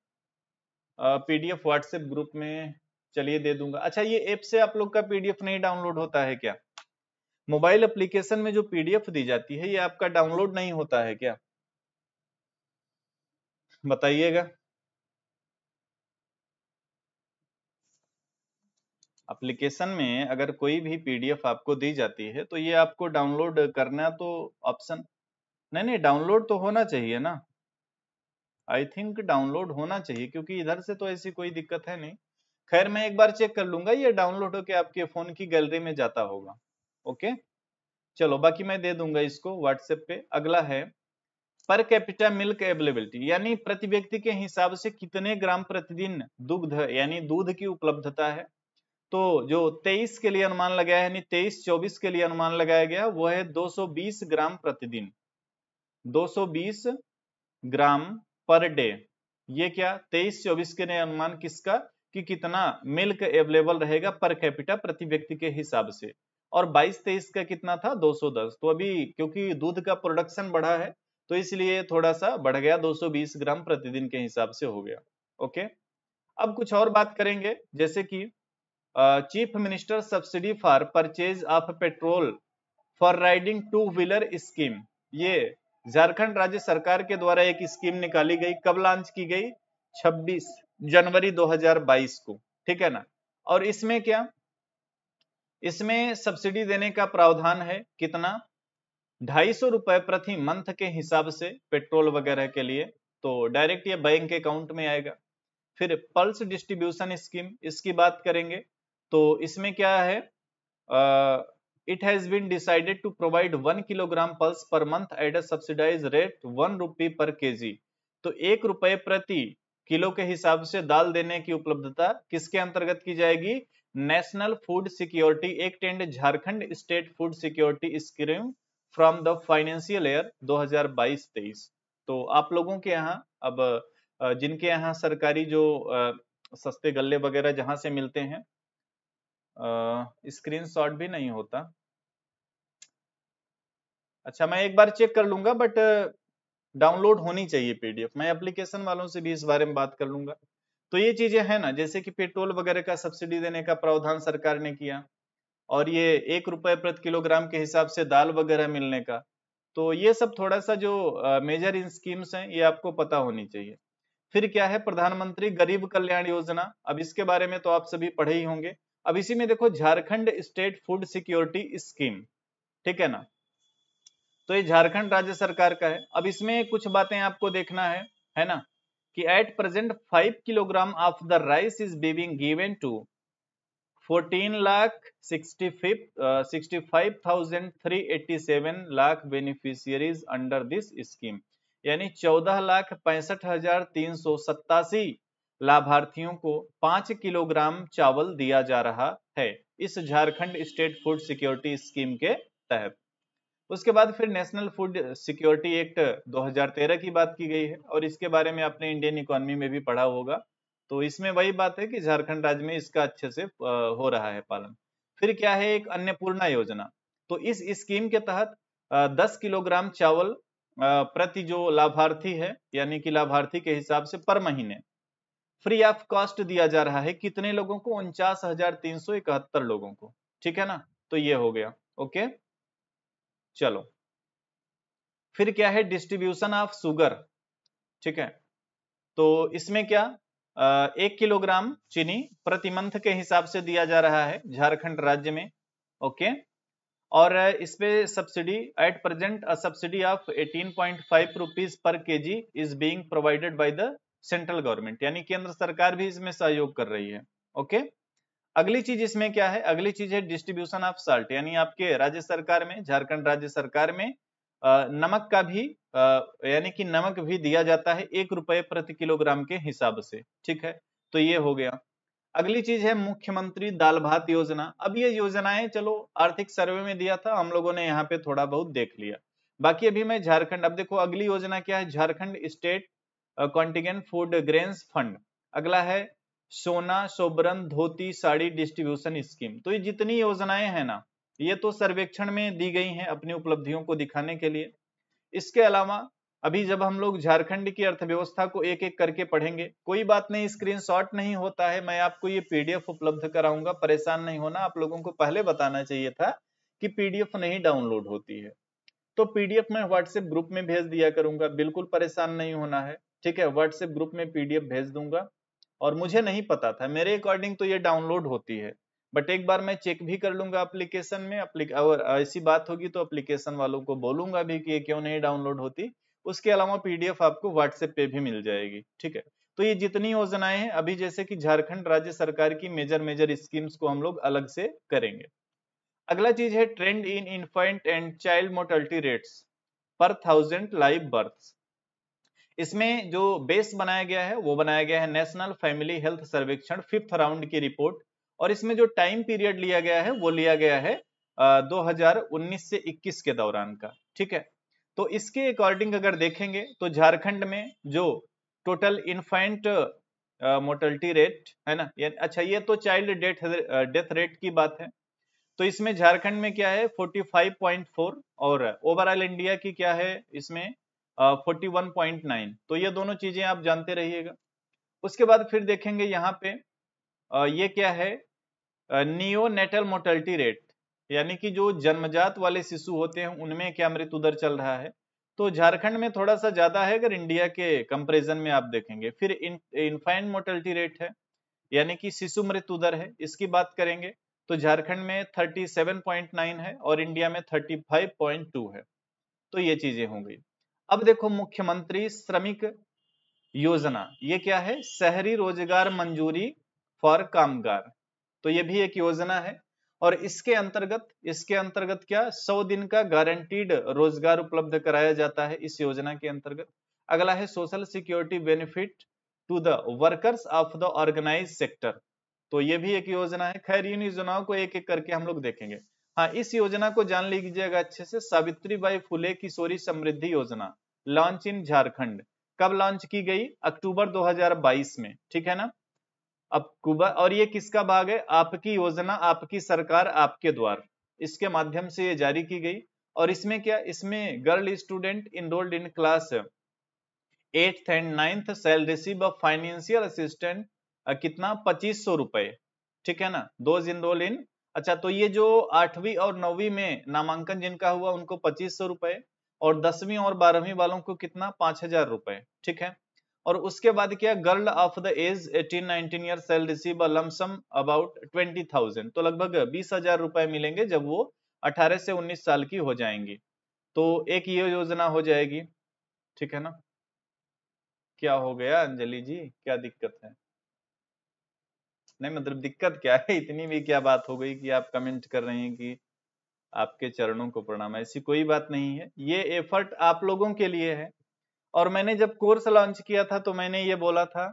PDF व्हाट्सएप ग्रुप में, चलिए दे दूंगा। अच्छा, ये ऐप से आप लोग का PDF नहीं डाउनलोड होता है क्या, मोबाइल एप्लीकेशन में जो PDF दी जाती है ये आपका डाउनलोड नहीं होता है क्या, बताइएगा। एप्लीकेशन में अगर कोई भी PDF आपको दी जाती है तो ये आपको डाउनलोड करना तो ऑप्शन, नहीं डाउनलोड तो होना चाहिए ना, आई थिंक डाउनलोड होना चाहिए, क्योंकि इधर से तो ऐसी कोई दिक्कत है नहीं। खैर मैं एक बार चेक कर लूंगा, ये डाउनलोड होके आपके फोन की गैलरी में जाता होगा। ओके, चलो बाकी मैं दे दूंगा इसको व्हाट्सएप पे। अगला है पर कैपिटा मिल्क अवेलेबिलिटी, यानी प्रति व्यक्ति के हिसाब से कितने ग्राम प्रतिदिन दुग्ध यानी दूध की उपलब्धता है। तो जो 23 के लिए अनुमान लगाया है, यानी 23-24 के लिए अनुमान लगाया गया वो है 220 ग्राम प्रतिदिन, 220 ग्राम पर डे। ये क्या 23-24 के लिए अनुमान किसका, कि कितना मिल्क अवेलेबल रहेगा पर कैपिटा प्रति व्यक्ति के हिसाब से, और 22-23 का कितना था 210। तो अभी क्योंकि दूध का प्रोडक्शन बढ़ा है तो इसलिए थोड़ा सा बढ़ गया, 220 ग्राम प्रतिदिन के हिसाब से हो गया। ओके, अब कुछ और बात करेंगे, जैसे कि chief minister subsidy for purchase of petrol for riding two wheeler scheme, ये झारखंड राज्य सरकार के द्वारा एक स्कीम निकाली गई, कब लॉन्च की गई, 26 जनवरी 2022 को। ठीक है ना, और इसमें क्या, इसमें सब्सिडी देने का प्रावधान है, कितना, 250 रुपए प्रति मंथ के हिसाब से पेट्रोल वगैरह के लिए, तो डायरेक्ट ये बैंक अकाउंट में आएगा। फिर पल्स डिस्ट्रीब्यूशन स्कीम, इसकी बात करेंगे तो इसमें क्या है, it has been decided to provide 1 kilogram pulse per month at a subsidise rate 1 rupee per KG. तो 1 रुपए प्रति किलो के हिसाब से दाल देने की उपलब्धता किसके अंतर्गत की जाएगी, national food security act and Jharkhand state food security scheme from the financial year 2022-23। तो आप लोगों के यहाँ अब जिनके यहाँ सरकारी जो सस्ते गल्ले वगैरह जहां से मिलते हैं, स्क्रीनशॉट भी नहीं होता, अच्छा मैं एक बार चेक कर लूंगा, बट डाउनलोड होनी चाहिए PDF, मैं एप्लीकेशन वालों से भी इस बारे में बात कर लूंगा। तो ये चीजें हैं ना, जैसे कि पेट्रोल वगैरह का सब्सिडी देने का प्रावधान सरकार ने किया, और ये 1 रुपए प्रति किलोग्राम के हिसाब से दाल वगैरह मिलने का, तो ये सब थोड़ा सा जो मेजर इन स्कीम्स हैं ये आपको पता होनी चाहिए। फिर क्या है, प्रधानमंत्री गरीब कल्याण योजना, अब इसके बारे में तो आप सभी पढ़े ही होंगे। अब इसी में देखो Jharkhand state food security scheme, ठीक है ना, तो ये झारखंड राज्य सरकार का है। अब इसमें कुछ बातें आपको देखना है ना, कि at present 5 kilogram of the rice is being given to 14,65,387 lakh beneficiaries under this scheme, यानी 14,65,387 लाभार्थियों को 5 किलोग्राम चावल दिया जा रहा है इस Jharkhand state food security scheme के तहत। उसके बाद फिर नेशनल फूड सिक्योरिटी एक्ट 2013 की बात की गई है और इसके बारे में आपने इंडियन इकोनॉमी में भी पढ़ा होगा। तो इसमें वही बात है कि झारखंड राज्य में इसका अच्छे से हो रहा है पालन। फिर क्या है, एक अन्नपूर्णा योजना। तो इस स्कीम के तहत 10 किलोग्राम चावल प्रति जो लाभार्थी है, यानी कि लाभार्थी के हिसाब से पर महीने फ्री ऑफ कॉस्ट दिया जा रहा है। कितने लोगों को? 49,371 लोगों को। ठीक है ना, तो ये हो गया। ओके, चलो फिर क्या है, डिस्ट्रीब्यूशन ऑफ शुगर। ठीक है, तो इसमें क्या 1 किलोग्राम चीनी प्रति मंथ के हिसाब से दिया जा रहा है झारखंड राज्य में। ओके, और इस पे subsidy at present subsidy of 18.5 rupees per KG is being provided by the central government, यानी केंद्र सरकार भी इसमें सहयोग कर रही है। ओके, अगली चीज इसमें क्या है, अगली चीज है डिस्ट्रीब्यूशन ऑफ साल्ट, यानी आपके राज्य सरकार में, झारखंड राज्य सरकार में नमक का भी यानी कि नमक भी दिया जाता है 1 रुपए प्रति किलोग्राम के हिसाब से। ठीक है, तो ये हो गया। अगली चीज है मुख्यमंत्री दाल भात योजना। अब ये योजनाएं चलो आर्थिक सर्वे में दिया था, हम लोगों ने यहाँ पे थोड़ा बहुत देख लिया। बाकी अभी मैं झारखंड, अब देखो अगली योजना क्या है, Jharkhand state contingent food grains fund. अगला है सोना सोबरन धोती साड़ी डिस्ट्रीब्यूशन स्कीम। तो ये जितनी योजनाएं हैं ना, ये तो सर्वेक्षण में दी गई हैं अपनी उपलब्धियों को दिखाने के लिए। इसके अलावा अभी जब हम लोग झारखंड की अर्थव्यवस्था को एक एक करके पढ़ेंगे, कोई बात नहीं, स्क्रीनशॉट नहीं होता है, मैं आपको ये पीडीएफ उपलब्ध कराऊंगा, परेशान नहीं होना। आप लोगों को पहले बताना चाहिए था कि पीडीएफ नहीं डाउनलोड होती है, तो पीडीएफ मैं व्हाट्सएप ग्रुप में भेज दिया करूंगा, बिल्कुल परेशान नहीं होना है। ठीक है, व्हाट्सएप ग्रुप में पीडीएफ भेज दूंगा। और मुझे नहीं पता था, मेरे अकॉर्डिंग तो ये डाउनलोड होती है, बट एक बार मैं चेक भी कर लूंगा एप्लीकेशन में। और ऐसी बात होगी तो एप्लीकेशन वालों को बोलूंगा भी कि ये क्यों नहीं डाउनलोड होती। उसके अलावा पीडीएफ आपको व्हाट्सएप पे भी मिल जाएगी। ठीक है, तो ये जितनी योजनाएं हैं अभी, जैसे कि झारखंड राज्य सरकार की मेजर मेजर स्कीम्स को हम लोग अलग से करेंगे। अगला चीज है trend in infant and child mortality rates पर 1000 लाइव बर्थ। इसमें जो बेस बनाया गया है वो बनाया गया है नेशनल फैमिली हेल्थ सर्वेक्षण 5th राउंड की रिपोर्ट, और इसमें जो टाइम पीरियड लिया गया है वो लिया गया है 2019 से 21 के दौरान का। ठीक है, तो इसके अकॉर्डिंग अगर देखेंगे तो झारखंड में जो टोटल इन्फेंट मोर्टेलिटी रेट है ना, अच्छा ये तो चाइल्ड डेथ रेट की बात है। तो इसमें झारखंड में क्या है 45.4, और ओवरऑल इंडिया की क्या है इसमें 41.9। तो ये दोनों चीजें आप जानते रहिएगा। उसके बाद फिर देखेंगे यहाँ पे ये क्या है नियोनेटल मोर्टेलिटी रेट, यानी कि जो जन्मजात वाले शिशु होते हैं उनमें क्या मृत्यु दर चल रहा है। तो झारखंड में थोड़ा सा ज्यादा है अगर इंडिया के कंपैरिजन में आप देखेंगे। फिर इन्फेंट मोर्टेलिटी रेट है, यानी कि शिशु मृत्यु दर है, इसकी बात करेंगे तो झारखंड में 37.9 है और इंडिया में 35.2 है। तो ये चीजें हो गई। अब देखो मुख्यमंत्री श्रमिक योजना, ये क्या है, शहरी रोजगार मंजूरी फॉर कामगार। तो ये भी एक योजना है, और इसके अंतर्गत क्या 100 दिन का गारंटीड रोजगार उपलब्ध कराया जाता है इस योजना के अंतर्गत। अगला है social security benefit to the workers of the organise sector. तो ये भी एक योजना है। खैर इन योजनाओं को एक एक करके हम लोग देखेंगे। हाँ, इस योजना को जान लीजिएगा अच्छे से, सावित्रीबाई फुले किशोरी समृद्धि योजना लॉन्च इन झारखंड। कब लॉन्च की गई? अक्टूबर 2022 में। ठीक है ना, अक्टूबर। और ये किसका भाग है? आपकी योजना, आपकी सरकार, आपके द्वार, इसके माध्यम से ये जारी की गई। और इसमें क्या, इसमें girl student enrolled in class 8th and 9th shall receive a financial assistant कितना 2500 रुपए। ठीक है ना, दोज इनरोल इन। अच्छा, तो ये जो 8वीं और 9वीं में नामांकन जिनका हुआ उनको 2500 रुपए, और 10वीं और 12वीं वालों को कितना 5000 रुपए। ठीक है, और उसके बाद क्या, girl of the age 18-19 year shall receive a lump sum about 20,000। तो लगभग 20,000 रुपए मिलेंगे जब वो 18 से 19 साल की हो जाएंगी। तो एक ये योजना हो जाएगी। ठीक है ना, क्या हो गया अंजलि जी, क्या दिक्कत है? नहीं मतलब दिक्कत क्या है, इतनी भी क्या बात हो गई कि आप कमेंट कर रहे हैं कि आपके चरणों को प्रणाम? ऐसी कोई बात नहीं है, ये एफर्ट आप लोगों के लिए है। और मैंने जब कोर्स लॉन्च किया था तो मैंने ये बोला था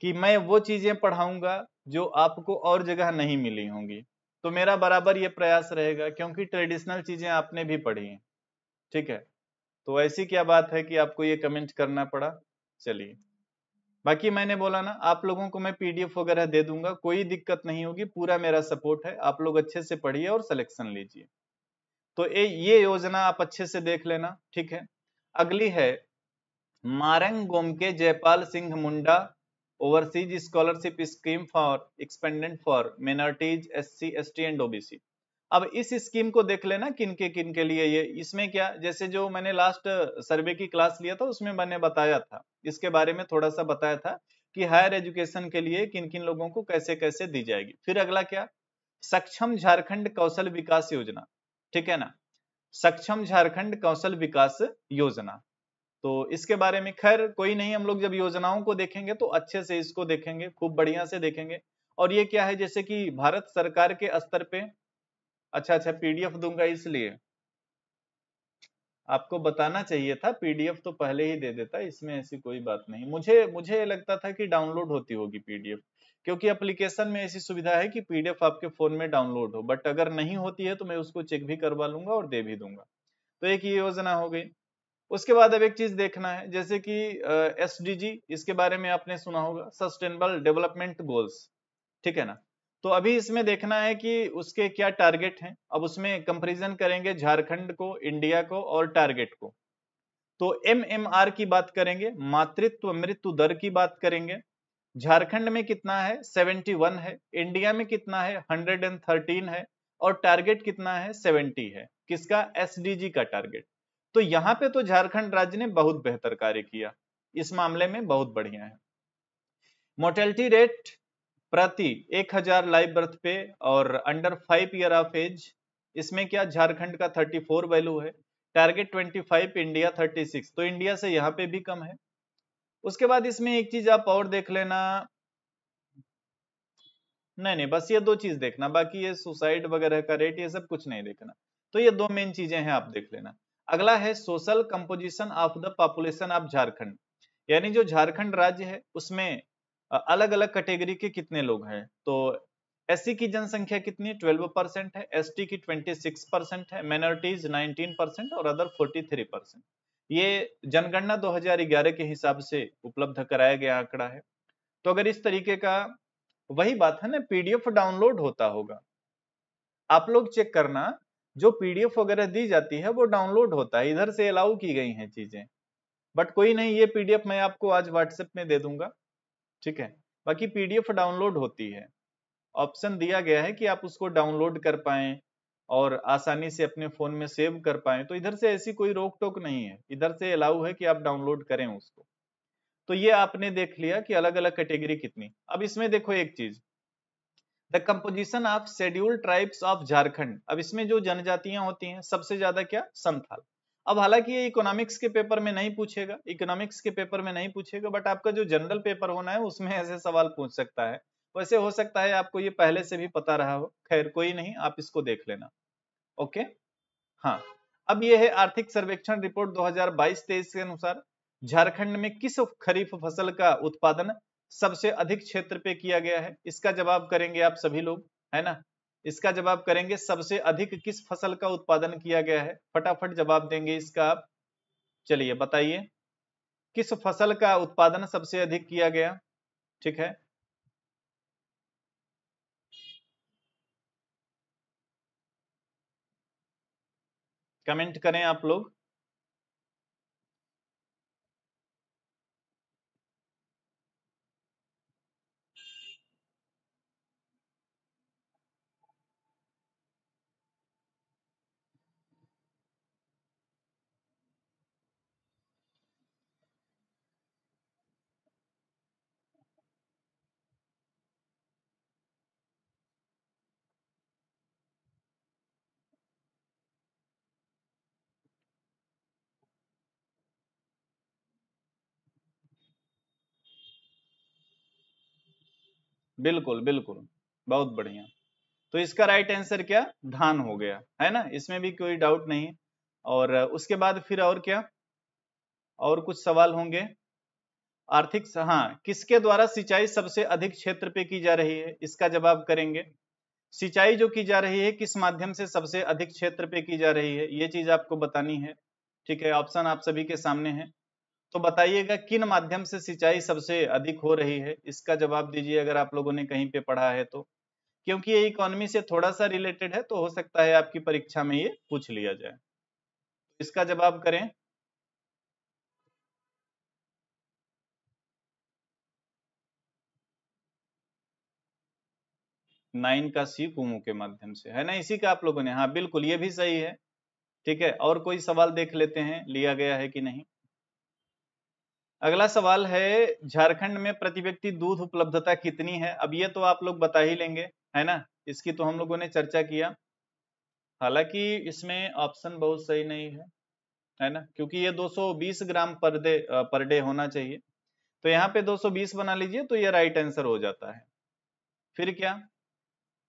कि मैं वो चीजें पढ़ाऊंगा जो आपको और जगह नहीं मिली होंगी। तो मेरा बराबर ये प्रयास रहेगा, क्योंकि ट्रेडिशनल चीजें आपने भी पढ़ी हैं, ठीक है? तो ऐसी क्या बात है कि आपको ये कमेंट करना पड़ा? चलिए, बाकी मैंने बोला ना, आप लोगों को मैं पीडीएफ वगैरह दे दूंगा, कोई दिक्कत नहीं होगी, पूरा मेरा सपोर्ट है। आप लोग अच्छे से पढ़िए और सिलेक्शन लीजिए। तो ये योजना आप अच्छे से देख लेना, ठीक है? अगली है Marang Gomke Jaipal Singh Munda overseas scholarship scheme for एक्सपेंडेंट for minorities, SC, ST and OBC. अब इस स्कीम को देख लेना किन के लिए ये, इसमें क्या, जैसे जो मैंने लास्ट सर्वे की क्लास लिया था उसमें मैंने बताया था, इसके बारे में थोड़ा सा बताया था कि हायर एजुकेशन के लिए किन किन लोगों को कैसे कैसे दी जाएगी। फिर अगला क्या, सक्षम झारखंड कौशल विकास योजना, ठीक है ना? सक्षम झारखंड कौशल विकास योजना, तो इसके बारे में खैर कोई नहीं, हम लोग जब योजनाओं को देखेंगे तो अच्छे से इसको देखेंगे, खूब बढ़िया से देखेंगे। और ये क्या है, जैसे कि भारत सरकार के स्तर पे, अच्छा अच्छा पीडीएफ दूंगा इसलिए आपको बताना चाहिए था, पीडीएफ तो पहले ही दे देता, इसमें ऐसी कोई बात नहीं। मुझे मुझे लगता था कि डाउनलोड होती होगी पीडीएफ, क्योंकि एप्लीकेशन में ऐसी सुविधा है कि पीडीएफ आपके फोन में डाउनलोड हो, बट अगर नहीं होती है तो मैं उसको चेक भी करवा लूंगा और दे भी दूंगा। तो एक ये योजना हो गई। उसके बाद अब एक चीज देखना है, जैसे कि एसडीजी, इसके बारे में आपने सुना होगा, सस्टेनेबल डेवलपमेंट गोल्स, ठीक है ना? तो अभी इसमें देखना है कि उसके क्या टारगेट हैं। अब उसमें कंपैरिजन करेंगे झारखंड को, इंडिया को और टारगेट को। तो एमएमआर की बात करेंगे, मातृत्व मृत्यु दर की बात करेंगे। झारखंड में कितना है? 71 है। इंडिया में कितना है? 113 है। और टारगेट कितना है? 70 है। किसका? एसडीजी का टारगेट। तो यहां पे तो झारखंड राज्य ने बहुत बेहतर कार्य किया, इस मामले में बहुत बढ़िया है। मोर्टेलिटी रेट प्रति 1000 लाइव बर्थ पे और अंडर 5 ईयर ऑफ एज, इसमें क्या झारखंड का 34 वैल्यू है। टारगेट 25, इंडिया 36, तो इंडिया से यहाँ पे भी कम है। उसके बाद इसमें एक चीज आप और देख लेना, नहीं नहीं बस ये दो चीज देखना, बाकी ये सुसाइड वगैरह का रेट ये सब कुछ नहीं देखना। तो ये दो मेन चीजें हैं, आप देख लेना। अगला है social composition of the population of Jharkhand, यानी जो झारखंड राज्य है उसमें अलग अलग कैटेगरी के कितने लोग हैं। तो एससी की जनसंख्या कितनी? 12% है। एसटी की 26% है। माइनॉरिटीज 19% और अदर 43%। ये जनगणना 2011 के हिसाब से उपलब्ध कराया गया आंकड़ा है। तो अगर इस तरीके का, वही बात है ना, पीडीएफ डाउनलोड होता होगा, आप लोग चेक करना, जो पीडीएफ वगैरह दी जाती है वो डाउनलोड होता है, इधर से अलाउ की गई हैं चीजें। बट कोई नहीं, ये पीडीएफ मैं आपको आज व्हाट्सएप में दे दूंगा, ठीक है? बाकी पीडीएफ डाउनलोड होती है, ऑप्शन दिया गया है कि आप उसको डाउनलोड कर पाएं और आसानी से अपने फोन में सेव कर पाएं। तो इधर से ऐसी कोई रोक टोक नहीं है, इधर से अलाउ है कि आप डाउनलोड करें उसको। तो ये आपने देख लिया कि अलग अलग कैटेगरी कितनी। अब इसमें देखो एक चीज, the composition of scheduled tribes of Jharkhand. अब इसमें जो जनजातियां होती हैं सबसे ज्यादा क्या? संथाल। अब हालांकि ये इकोनॉमिक्स के पेपर में नहीं पूछेगा, इकोनॉमिक्स के पेपर में नहीं पूछेगा, बट आपका जो जनरल पेपर होना है उसमें ऐसे सवाल पूछ सकता है। वैसे हो सकता है आपको ये पहले से भी पता रहा हो, खैर कोई नहीं, आप इसको देख लेना। ओके, हाँ। अब ये है आर्थिक सर्वेक्षण रिपोर्ट 2022-23 के अनुसार झारखंड में किस खरीफ फसल का उत्पादन सबसे अधिक क्षेत्र पे किया गया है। इसका जवाब करेंगे आप सभी लोग, है ना? इसका जवाब करेंगे, सबसे अधिक किस फसल का उत्पादन किया गया है, फटाफट जवाब देंगे इसका आप। चलिए बताइए, किस फसल का उत्पादन सबसे अधिक किया गया, ठीक है? कमेंट करें आप लोग। बिल्कुल बिल्कुल, बहुत बढ़िया। तो इसका राइट आंसर क्या, धान हो गया, है ना, इसमें भी कोई डाउट नहीं। और उसके बाद फिर और क्या, और कुछ सवाल होंगे। आर्थिक हाँ, किसके द्वारा सिंचाई सबसे अधिक क्षेत्र पे की जा रही है, इसका जवाब करेंगे। सिंचाई जो की जा रही है किस माध्यम से सबसे अधिक क्षेत्र पे की जा रही है, ये चीज आपको बतानी है। ठीक है, ऑप्शन आप सभी के सामने है। तो बताइएगा किन माध्यम से सिंचाई सबसे अधिक हो रही है, इसका जवाब दीजिए अगर आप लोगों ने कहीं पे पढ़ा है तो, क्योंकि ये इकोनॉमी से थोड़ा सा रिलेटेड है तो हो सकता है आपकी परीक्षा में ये पूछ लिया जाए। इसका जवाब करें। 9 का सी कुओं के माध्यम से, है ना, इसी का आप लोगों ने, हाँ बिल्कुल ये भी सही है। ठीक है, और कोई सवाल देख लेते हैं लिया गया है कि नहीं। अगला सवाल है, झारखंड में प्रति व्यक्ति दूध उपलब्धता कितनी है, अब ये तो आप लोग बता ही लेंगे, है ना, इसकी तो हम लोगों ने चर्चा किया। हालांकि इसमें ऑप्शन बहुत सही नहीं है ना, क्योंकि ये 220 ग्राम पर डे होना चाहिए, तो यहाँ पे 220 बना लीजिए तो ये राइट आंसर हो जाता है। फिर क्या,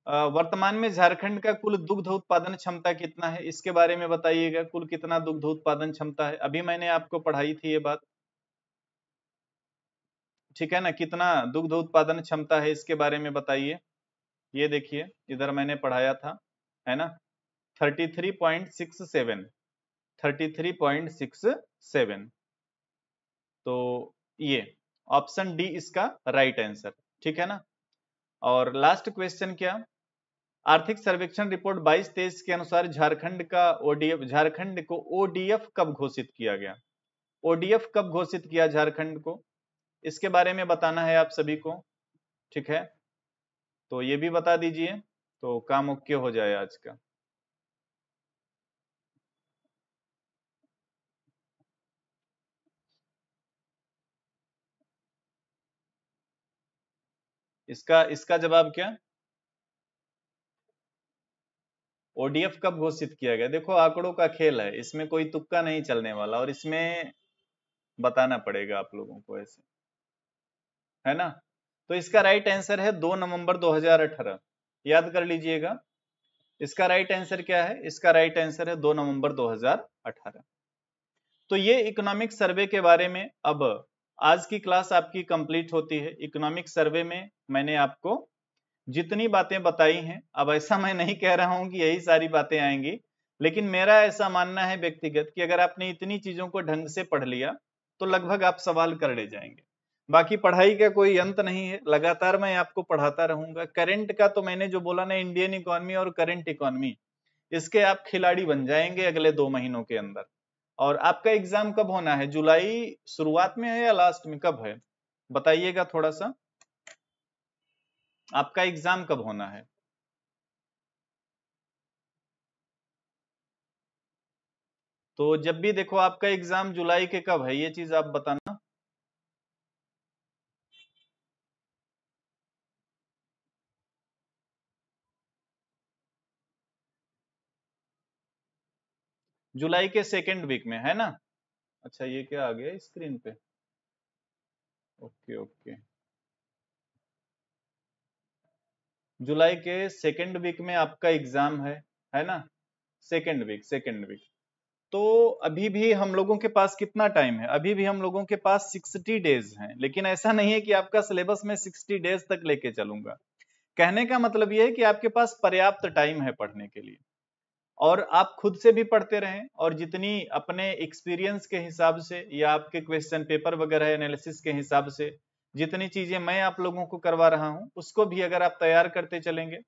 वर्तमान में झारखंड का कुल दुग्ध उत्पादन क्षमता कितना है, इसके बारे में बताइएगा, कुल कितना दुग्ध उत्पादन क्षमता है, अभी मैंने आपको पढ़ाई थी ये बात। ठीक है ना, कितना दुग्ध उत्पादन क्षमता है इसके बारे में बताइए। ये देखिए इधर मैंने पढ़ाया था, है ना, 33.67, 33.67। तो ये ऑप्शन डी इसका राइट आंसर, ठीक है ना। और लास्ट क्वेश्चन क्या, आर्थिक सर्वेक्षण रिपोर्ट 22-23 के अनुसार झारखंड को ओडीएफ कब घोषित किया गया, ओडीएफ कब घोषित किया झारखंड को, इसके बारे में बताना है आप सभी को। ठीक है, तो ये भी बता दीजिए तो काम ओके हो जाए आज का। इसका इसका जवाब क्या, ओडीएफ कब घोषित किया गया, देखो आंकड़ों का खेल है, इसमें कोई तुक्का नहीं चलने वाला, और इसमें बताना पड़ेगा आप लोगों को ऐसे, है ना। तो इसका राइट आंसर है 2 नवंबर 2018, याद कर लीजिएगा। इसका राइट आंसर क्या है, इसका राइट आंसर है 2 नवंबर 2018। तो ये इकोनॉमिक सर्वे के बारे में अब आज की क्लास आपकी कंप्लीट होती है। इकोनॉमिक सर्वे में मैंने आपको जितनी बातें बताई हैं, अब ऐसा मैं नहीं कह रहा हूं कि यही सारी बातें आएंगी, लेकिन मेरा ऐसा मानना है व्यक्तिगत कि अगर आपने इतनी चीजों को ढंग से पढ़ लिया तो लगभग आप सवाल कर ले जाएंगे। बाकी पढ़ाई का कोई अंत नहीं है, लगातार मैं आपको पढ़ाता रहूंगा। करंट का तो मैंने जो बोला ना, इंडियन इकोनॉमी और करंट इकोनॉमी, इसके आप खिलाड़ी बन जाएंगे अगले 2 महीनों के अंदर। और आपका एग्जाम कब होना है, जुलाई शुरुआत में है या लास्ट में, कब है बताइएगा थोड़ा सा, आपका एग्जाम कब होना है। तो जब भी देखो आपका एग्जाम जुलाई के कब है, ये चीज आप बताना। जुलाई के सेकेंड वीक में, है ना। अच्छा ये क्या आ गया स्क्रीन पे, ओके ओके, जुलाई के सेकेंड वीक में आपका एग्जाम है ना, सेकेंड वीक, सेकेंड वीक। तो अभी भी हम लोगों के पास कितना टाइम है, अभी भी हम लोगों के पास 60 डेज हैं, लेकिन ऐसा नहीं है कि आपका सिलेबस में 60 डेज तक लेके चलूंगा। कहने का मतलब यह है कि आपके पास पर्याप्त टाइम है पढ़ने के लिए, और आप खुद से भी पढ़ते रहें, और जितनी अपने एक्सपीरियंस के हिसाब से या आपके क्वेश्चन पेपर वगैरह एनालिसिस के हिसाब से जितनी चीजें मैं आप लोगों को करवा रहा हूं, उसको भी अगर आप तैयार करते चलेंगे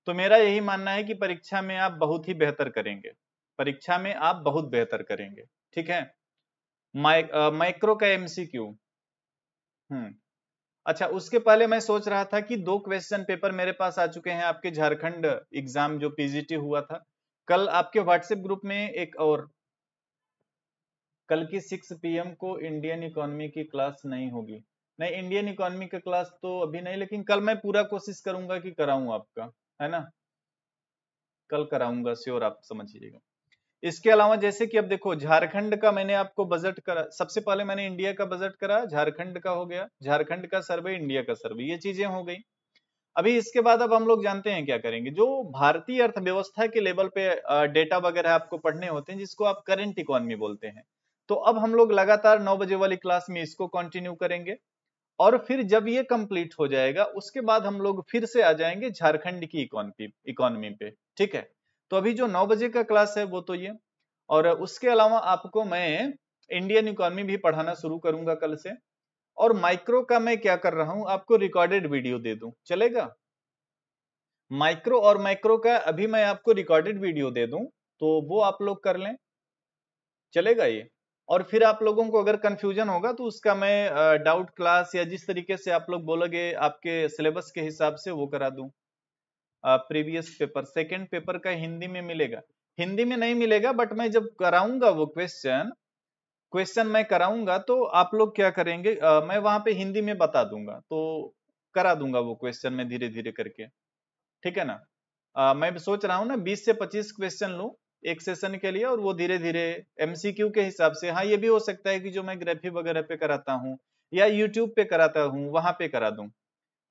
तो मेरा यही मानना है कि परीक्षा में आप बहुत ही बेहतर करेंगे, परीक्षा में आप बहुत बेहतर करेंगे। ठीक है, माइक्रो का एमसीक्यू। हम्म, अच्छा उसके पहले मैं सोच रहा था कि 2 क्वेश्चन पेपर मेरे पास आ चुके हैं आपके झारखंड एग्जाम जो पीजीटी हुआ था, कल आपके व्हाट्सएप ग्रुप में एक और, कल की 6 PM को इंडियन इकोनॉमी की क्लास नहीं होगी, नहीं इंडियन इकोनॉमी का क्लास तो अभी नहीं, लेकिन कल मैं पूरा कोशिश करूंगा कि कराऊं आपका, है ना, कल कराऊंगा श्योर, आप समझिएगा। इसके अलावा जैसे कि अब देखो झारखंड का मैंने आपको बजट करा, सबसे पहले मैंने इंडिया का बजट करा, झारखंड का हो गया, झारखंड का सर्वे, इंडिया का सर्वे, ये चीजें हो गई। अभी इसके बाद अब हम लोग जानते हैं क्या करेंगे, जो भारतीय अर्थव्यवस्था के लेवल पे डेटा वगैरह आपको पढ़ने होते हैं, जिसको आप करंट इकोनॉमी बोलते हैं। तो अब हम लोग लगातार 9 बजे वाली क्लास में इसको कंटिन्यू करेंगे, और फिर जब ये कंप्लीट हो जाएगा उसके बाद हम लोग फिर से आ जाएंगे झारखंड की इकोनॉमी पे। ठीक है, तो अभी जो 9 बजे का क्लास है वो तो ये, और उसके अलावा आपको मैं इंडियन इकोनॉमी भी पढ़ाना शुरू करूंगा कल से। और माइक्रो का मैं क्या कर रहा हूं, आपको रिकॉर्डेड वीडियो दे दूं, चलेगा? माइक्रो और मैक्रो का अभी मैं आपको रिकॉर्डेड वीडियो दे दूं, तो वो आप लोग कर लें, चलेगा ये? और फिर आप लोगों को अगर कंफ्यूजन होगा तो उसका मैं डाउट क्लास या जिस तरीके से आप लोग बोलोगे आपके सिलेबस के हिसाब से वो करा दूं। प्रीवियस पेपर, सेकंड पेपर का हिंदी में मिलेगा? हिंदी में नहीं मिलेगा, बट मैं जब कराऊंगा वो क्वेश्चन क्वेश्चन मैं कराऊंगा तो आप लोग क्या करेंगे, मैं वहां पे हिंदी में बता दूंगा, तो करा दूंगा वो क्वेश्चन में धीरे धीरे करके। ठीक है ना? मैं सोच रहा हूँ ना 20 से 25 क्वेश्चन लूं एक सेशन के लिए, और वो धीरे धीरे एमसीक्यू के हिसाब से। हाँ, ये भी हो सकता है कि जो मैं ग्राफी वगैरह पे कराता हूँ या यूट्यूब पे कराता हूँ वहां पे करा दूं।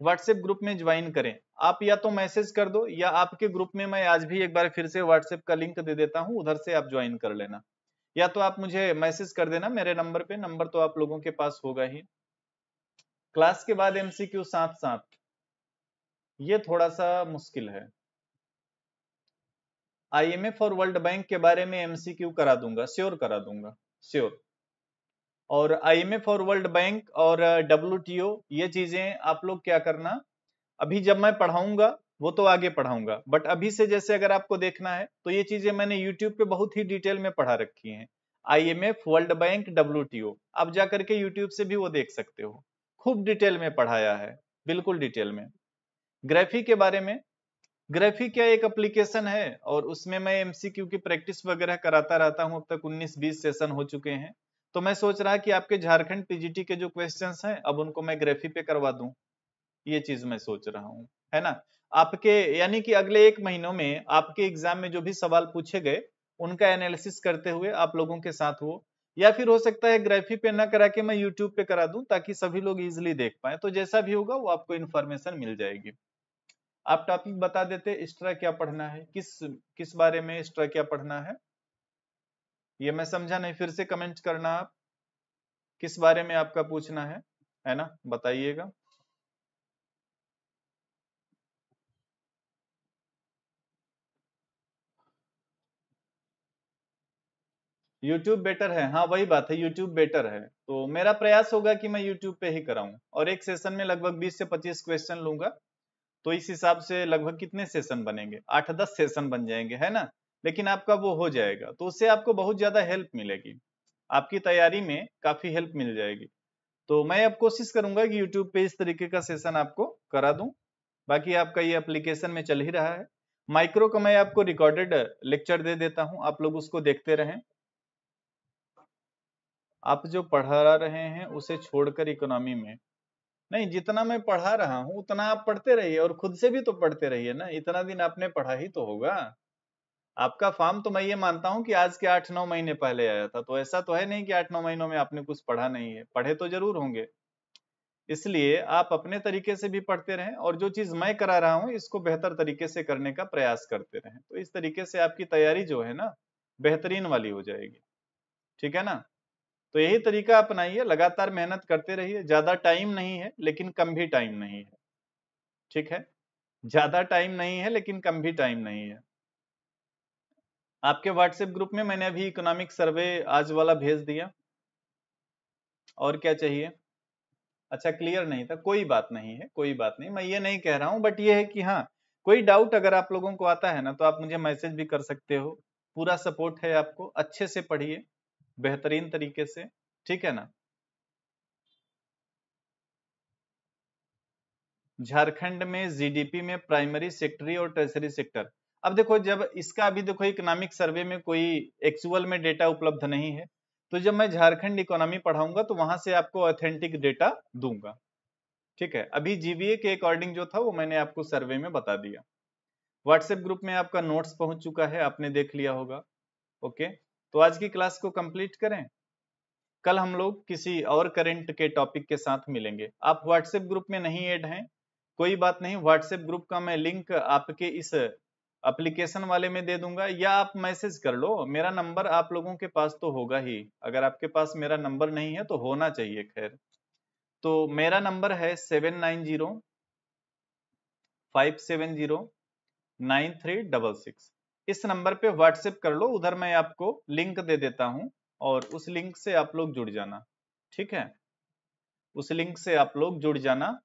व्हाट्सएप ग्रुप में ज्वाइन करें आप, या तो मैसेज कर दो, या आपके ग्रुप में मैं आज भी एक बार फिर से व्हाट्सएप का लिंक दे देता हूँ, उधर से आप ज्वाइन कर लेना। या तो आप मुझे मैसेज कर देना मेरे नंबर पे, नंबर तो आप लोगों के पास होगा ही। क्लास के बाद एमसीक्यू साथ साथ, ये थोड़ा सा मुश्किल है। आईएमएफ और वर्ल्ड बैंक के बारे में एमसीक्यू करा दूंगा, श्योर करा दूंगा, श्योर। और आईएमएफ और वर्ल्ड बैंक और डब्ल्यूटीओ, ये चीजें आप लोग क्या करना, अभी जब मैं पढ़ाऊंगा वो तो आगे पढ़ाऊंगा, बट अभी से जैसे अगर आपको देखना है तो ये चीजें मैंने यूट्यूब पे बहुत ही डिटेल में पढ़ा रखी हैं। आईएमएफ, वर्ल्ड बैंक, डब्ल्यूटीओ, आप जाकर के यूट्यूब से भी वो देख सकते हो, खूब डिटेल में पढ़ाया है, बिल्कुल डिटेल में। ग्राफी के बारे में, ग्राफी क्या एक एप्लीकेशन है, और उसमें मैं एमसीक्यू की प्रैक्टिस वगैरह कराता रहता हूं, अब तक 19-20 सेशन हो चुके हैं। तो मैं सोच रहा कि आपके झारखंड पीजीटी के जो क्वेश्चंस हैं अब उनको मैं ग्राफी पे करवा दूं, ये चीज मैं सोच रहा हूँ, है ना? आपके यानी कि अगले 1 महीनों में आपके एग्जाम में जो भी सवाल पूछे गए उनका एनालिसिस करते हुए आप लोगों के साथ हो, या फिर हो सकता है ग्राफी पे ना करा के मैं यूट्यूब पे करा दूं, ताकि सभी लोग इजिली देख पाए। तो जैसा भी होगा वो आपको इन्फॉर्मेशन मिल जाएगी। आप टॉपिक बता देते, एक्स्ट्रा क्या पढ़ना है, किस किस बारे में एक्स्ट्रा क्या पढ़ना है, ये मैं समझा नहीं, फिर से कमेंट करना आप, किस बारे में आपका पूछना है ना, बताइएगा। यूट्यूब बेटर है, हाँ वही बात है, यूट्यूब बेटर है। तो मेरा प्रयास होगा कि मैं यूट्यूब पे ही कराऊं, और एक सेशन में लगभग 20 से 25 क्वेश्चन लूंगा। तो इस हिसाब से लगभग कितने सेशन बनेंगे, 8-10 सेशन बन जाएंगे, है ना? लेकिन आपका वो हो जाएगा, तो उससे आपको बहुत ज्यादा हेल्प मिलेगी, आपकी तैयारी में काफी हेल्प मिल जाएगी। तो मैं अब कोशिश करूंगा कि यूट्यूब पे इस तरीके का सेशन आपको करा दूं। बाकी आपका ये एप्लीकेशन में चल ही रहा है। माइक्रो का मैं आपको रिकॉर्डेड लेक्चर दे देता हूं, आप लोग उसको देखते रहें। आप जो पढ़ा रहे हैं उसे छोड़कर इकोनॉमी में नहीं, जितना मैं पढ़ा रहा हूं उतना आप पढ़ते रहिए, और खुद से भी तो पढ़ते रहिए ना, इतना दिन आपने पढ़ा ही तो होगा। आपका फॉर्म तो मैं ये मानता हूं कि आज के 8-9 महीने पहले आया था, तो ऐसा तो है नहीं कि 8-9 महीनों में आपने कुछ पढ़ा नहीं है, पढ़े तो जरूर होंगे। इसलिए आप अपने तरीके से भी पढ़ते रहें, और जो चीज मैं करा रहा हूं इसको बेहतर तरीके से करने का प्रयास करते रहें, तो इस तरीके से आपकी तैयारी जो है ना बेहतरीन वाली हो जाएगी। ठीक है ना? तो यही तरीका अपनाइए, लगातार मेहनत करते रहिए, ज्यादा टाइम नहीं है लेकिन कम भी टाइम नहीं है। ठीक है, ज्यादा टाइम नहीं है लेकिन कम भी टाइम नहीं है। आपके व्हाट्सएप ग्रुप में मैंने अभी इकोनॉमिक सर्वे आज वाला भेज दिया। और क्या चाहिए? अच्छा, क्लियर नहीं था, कोई बात नहीं है, कोई बात नहीं, मैं ये नहीं कह रहा हूं, बट ये है कि हाँ, कोई डाउट अगर आप लोगों को आता है ना तो आप मुझे मैसेज भी कर सकते हो। पूरा सपोर्ट है आपको, अच्छे से पढ़िए, बेहतरीन तरीके से। ठीक है ना? झारखंड में जीडीपी में प्राइमरी सेक्टरी और टर्सरी सेक्टर, अब देखो जब इसका अभी देखो इकोनॉमिक सर्वे में कोई एक्चुअल में डेटा उपलब्ध नहीं है, तो जब मैं झारखंड इकोनॉमी पढ़ाऊंगा तो वहां से आपको ऑथेंटिक डेटा दूंगा। ठीक है, अभी जीबीए के अकॉर्डिंग जो था वो मैंने आपको सर्वे में बता दिया। व्हाट्सएप ग्रुप में आपका नोट्स पहुंच चुका है, आपने देख लिया होगा। ओके, तो आज की क्लास को कंप्लीट करें, कल हम लोग किसी और करंट के टॉपिक के साथ मिलेंगे। आप व्हाट्सएप ग्रुप में नहीं ऐड हैं कोई बात नहीं, व्हाट्सएप ग्रुप का मैं लिंक आपके इस एप्लीकेशन वाले में दे दूंगा, या आप मैसेज कर लो। मेरा नंबर आप लोगों के पास तो होगा ही, अगर आपके पास मेरा नंबर नहीं है तो होना चाहिए। खैर, तो मेरा नंबर है 7905709366। इस नंबर पे व्हाट्सएप कर लो, उधर मैं आपको लिंक दे देता हूं, और उस लिंक से आप लोग जुड़ जाना। ठीक है, उस लिंक से आप लोग जुड़ जाना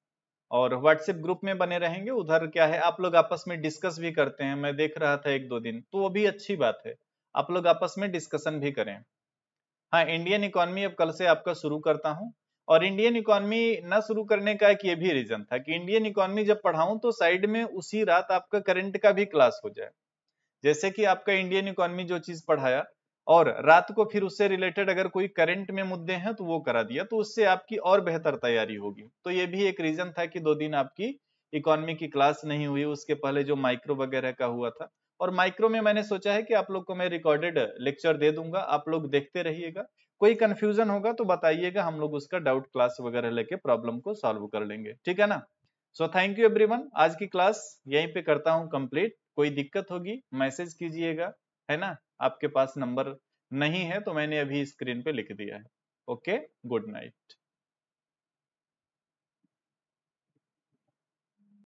और व्हाट्सएप ग्रुप में बने रहेंगे। उधर क्या है, आप लोग आपस में डिस्कस भी करते हैं, मैं देख रहा था 1-2 दिन, तो वो भी अच्छी बात है, आप लोग आपस में डिस्कशन भी करें। हाँ, इंडियन इकोनॉमी अब कल से आपका शुरू करता हूँ। और इंडियन इकोनॉमी ना शुरू करने का एक ये भी रीजन था कि इंडियन इकोनॉमी जब पढ़ाऊं तो साइड में उसी रात आपका करंट का भी क्लास हो जाए। जैसे कि आपका इंडियन इकोनॉमी जो चीज पढ़ाया, और रात को फिर उससे रिलेटेड अगर कोई करंट में मुद्दे हैं तो वो करा दिया, तो उससे आपकी और बेहतर तैयारी होगी। तो ये भी एक रीजन था कि 2 दिन आपकी इकोनॉमी की क्लास नहीं हुई, उसके पहले जो माइक्रो वगैरह का हुआ था। और माइक्रो में मैंने सोचा है कि आप लोग को मैं रिकॉर्डेड लेक्चर दे दूंगा, आप लोग देखते रहिएगा। कोई कंफ्यूजन होगा तो बताइएगा, हम लोग उसका डाउट क्लास वगैरह लेके प्रॉब्लम को सॉल्व कर लेंगे। ठीक है ना? सो थैंक यू एवरीवन, आज की क्लास यहीं पे करता हूँ कंप्लीट। कोई दिक्कत होगी मैसेज कीजिएगा, है ना? आपके पास नंबर नहीं है तो मैंने अभी स्क्रीन पे लिख दिया है। Okay, good night.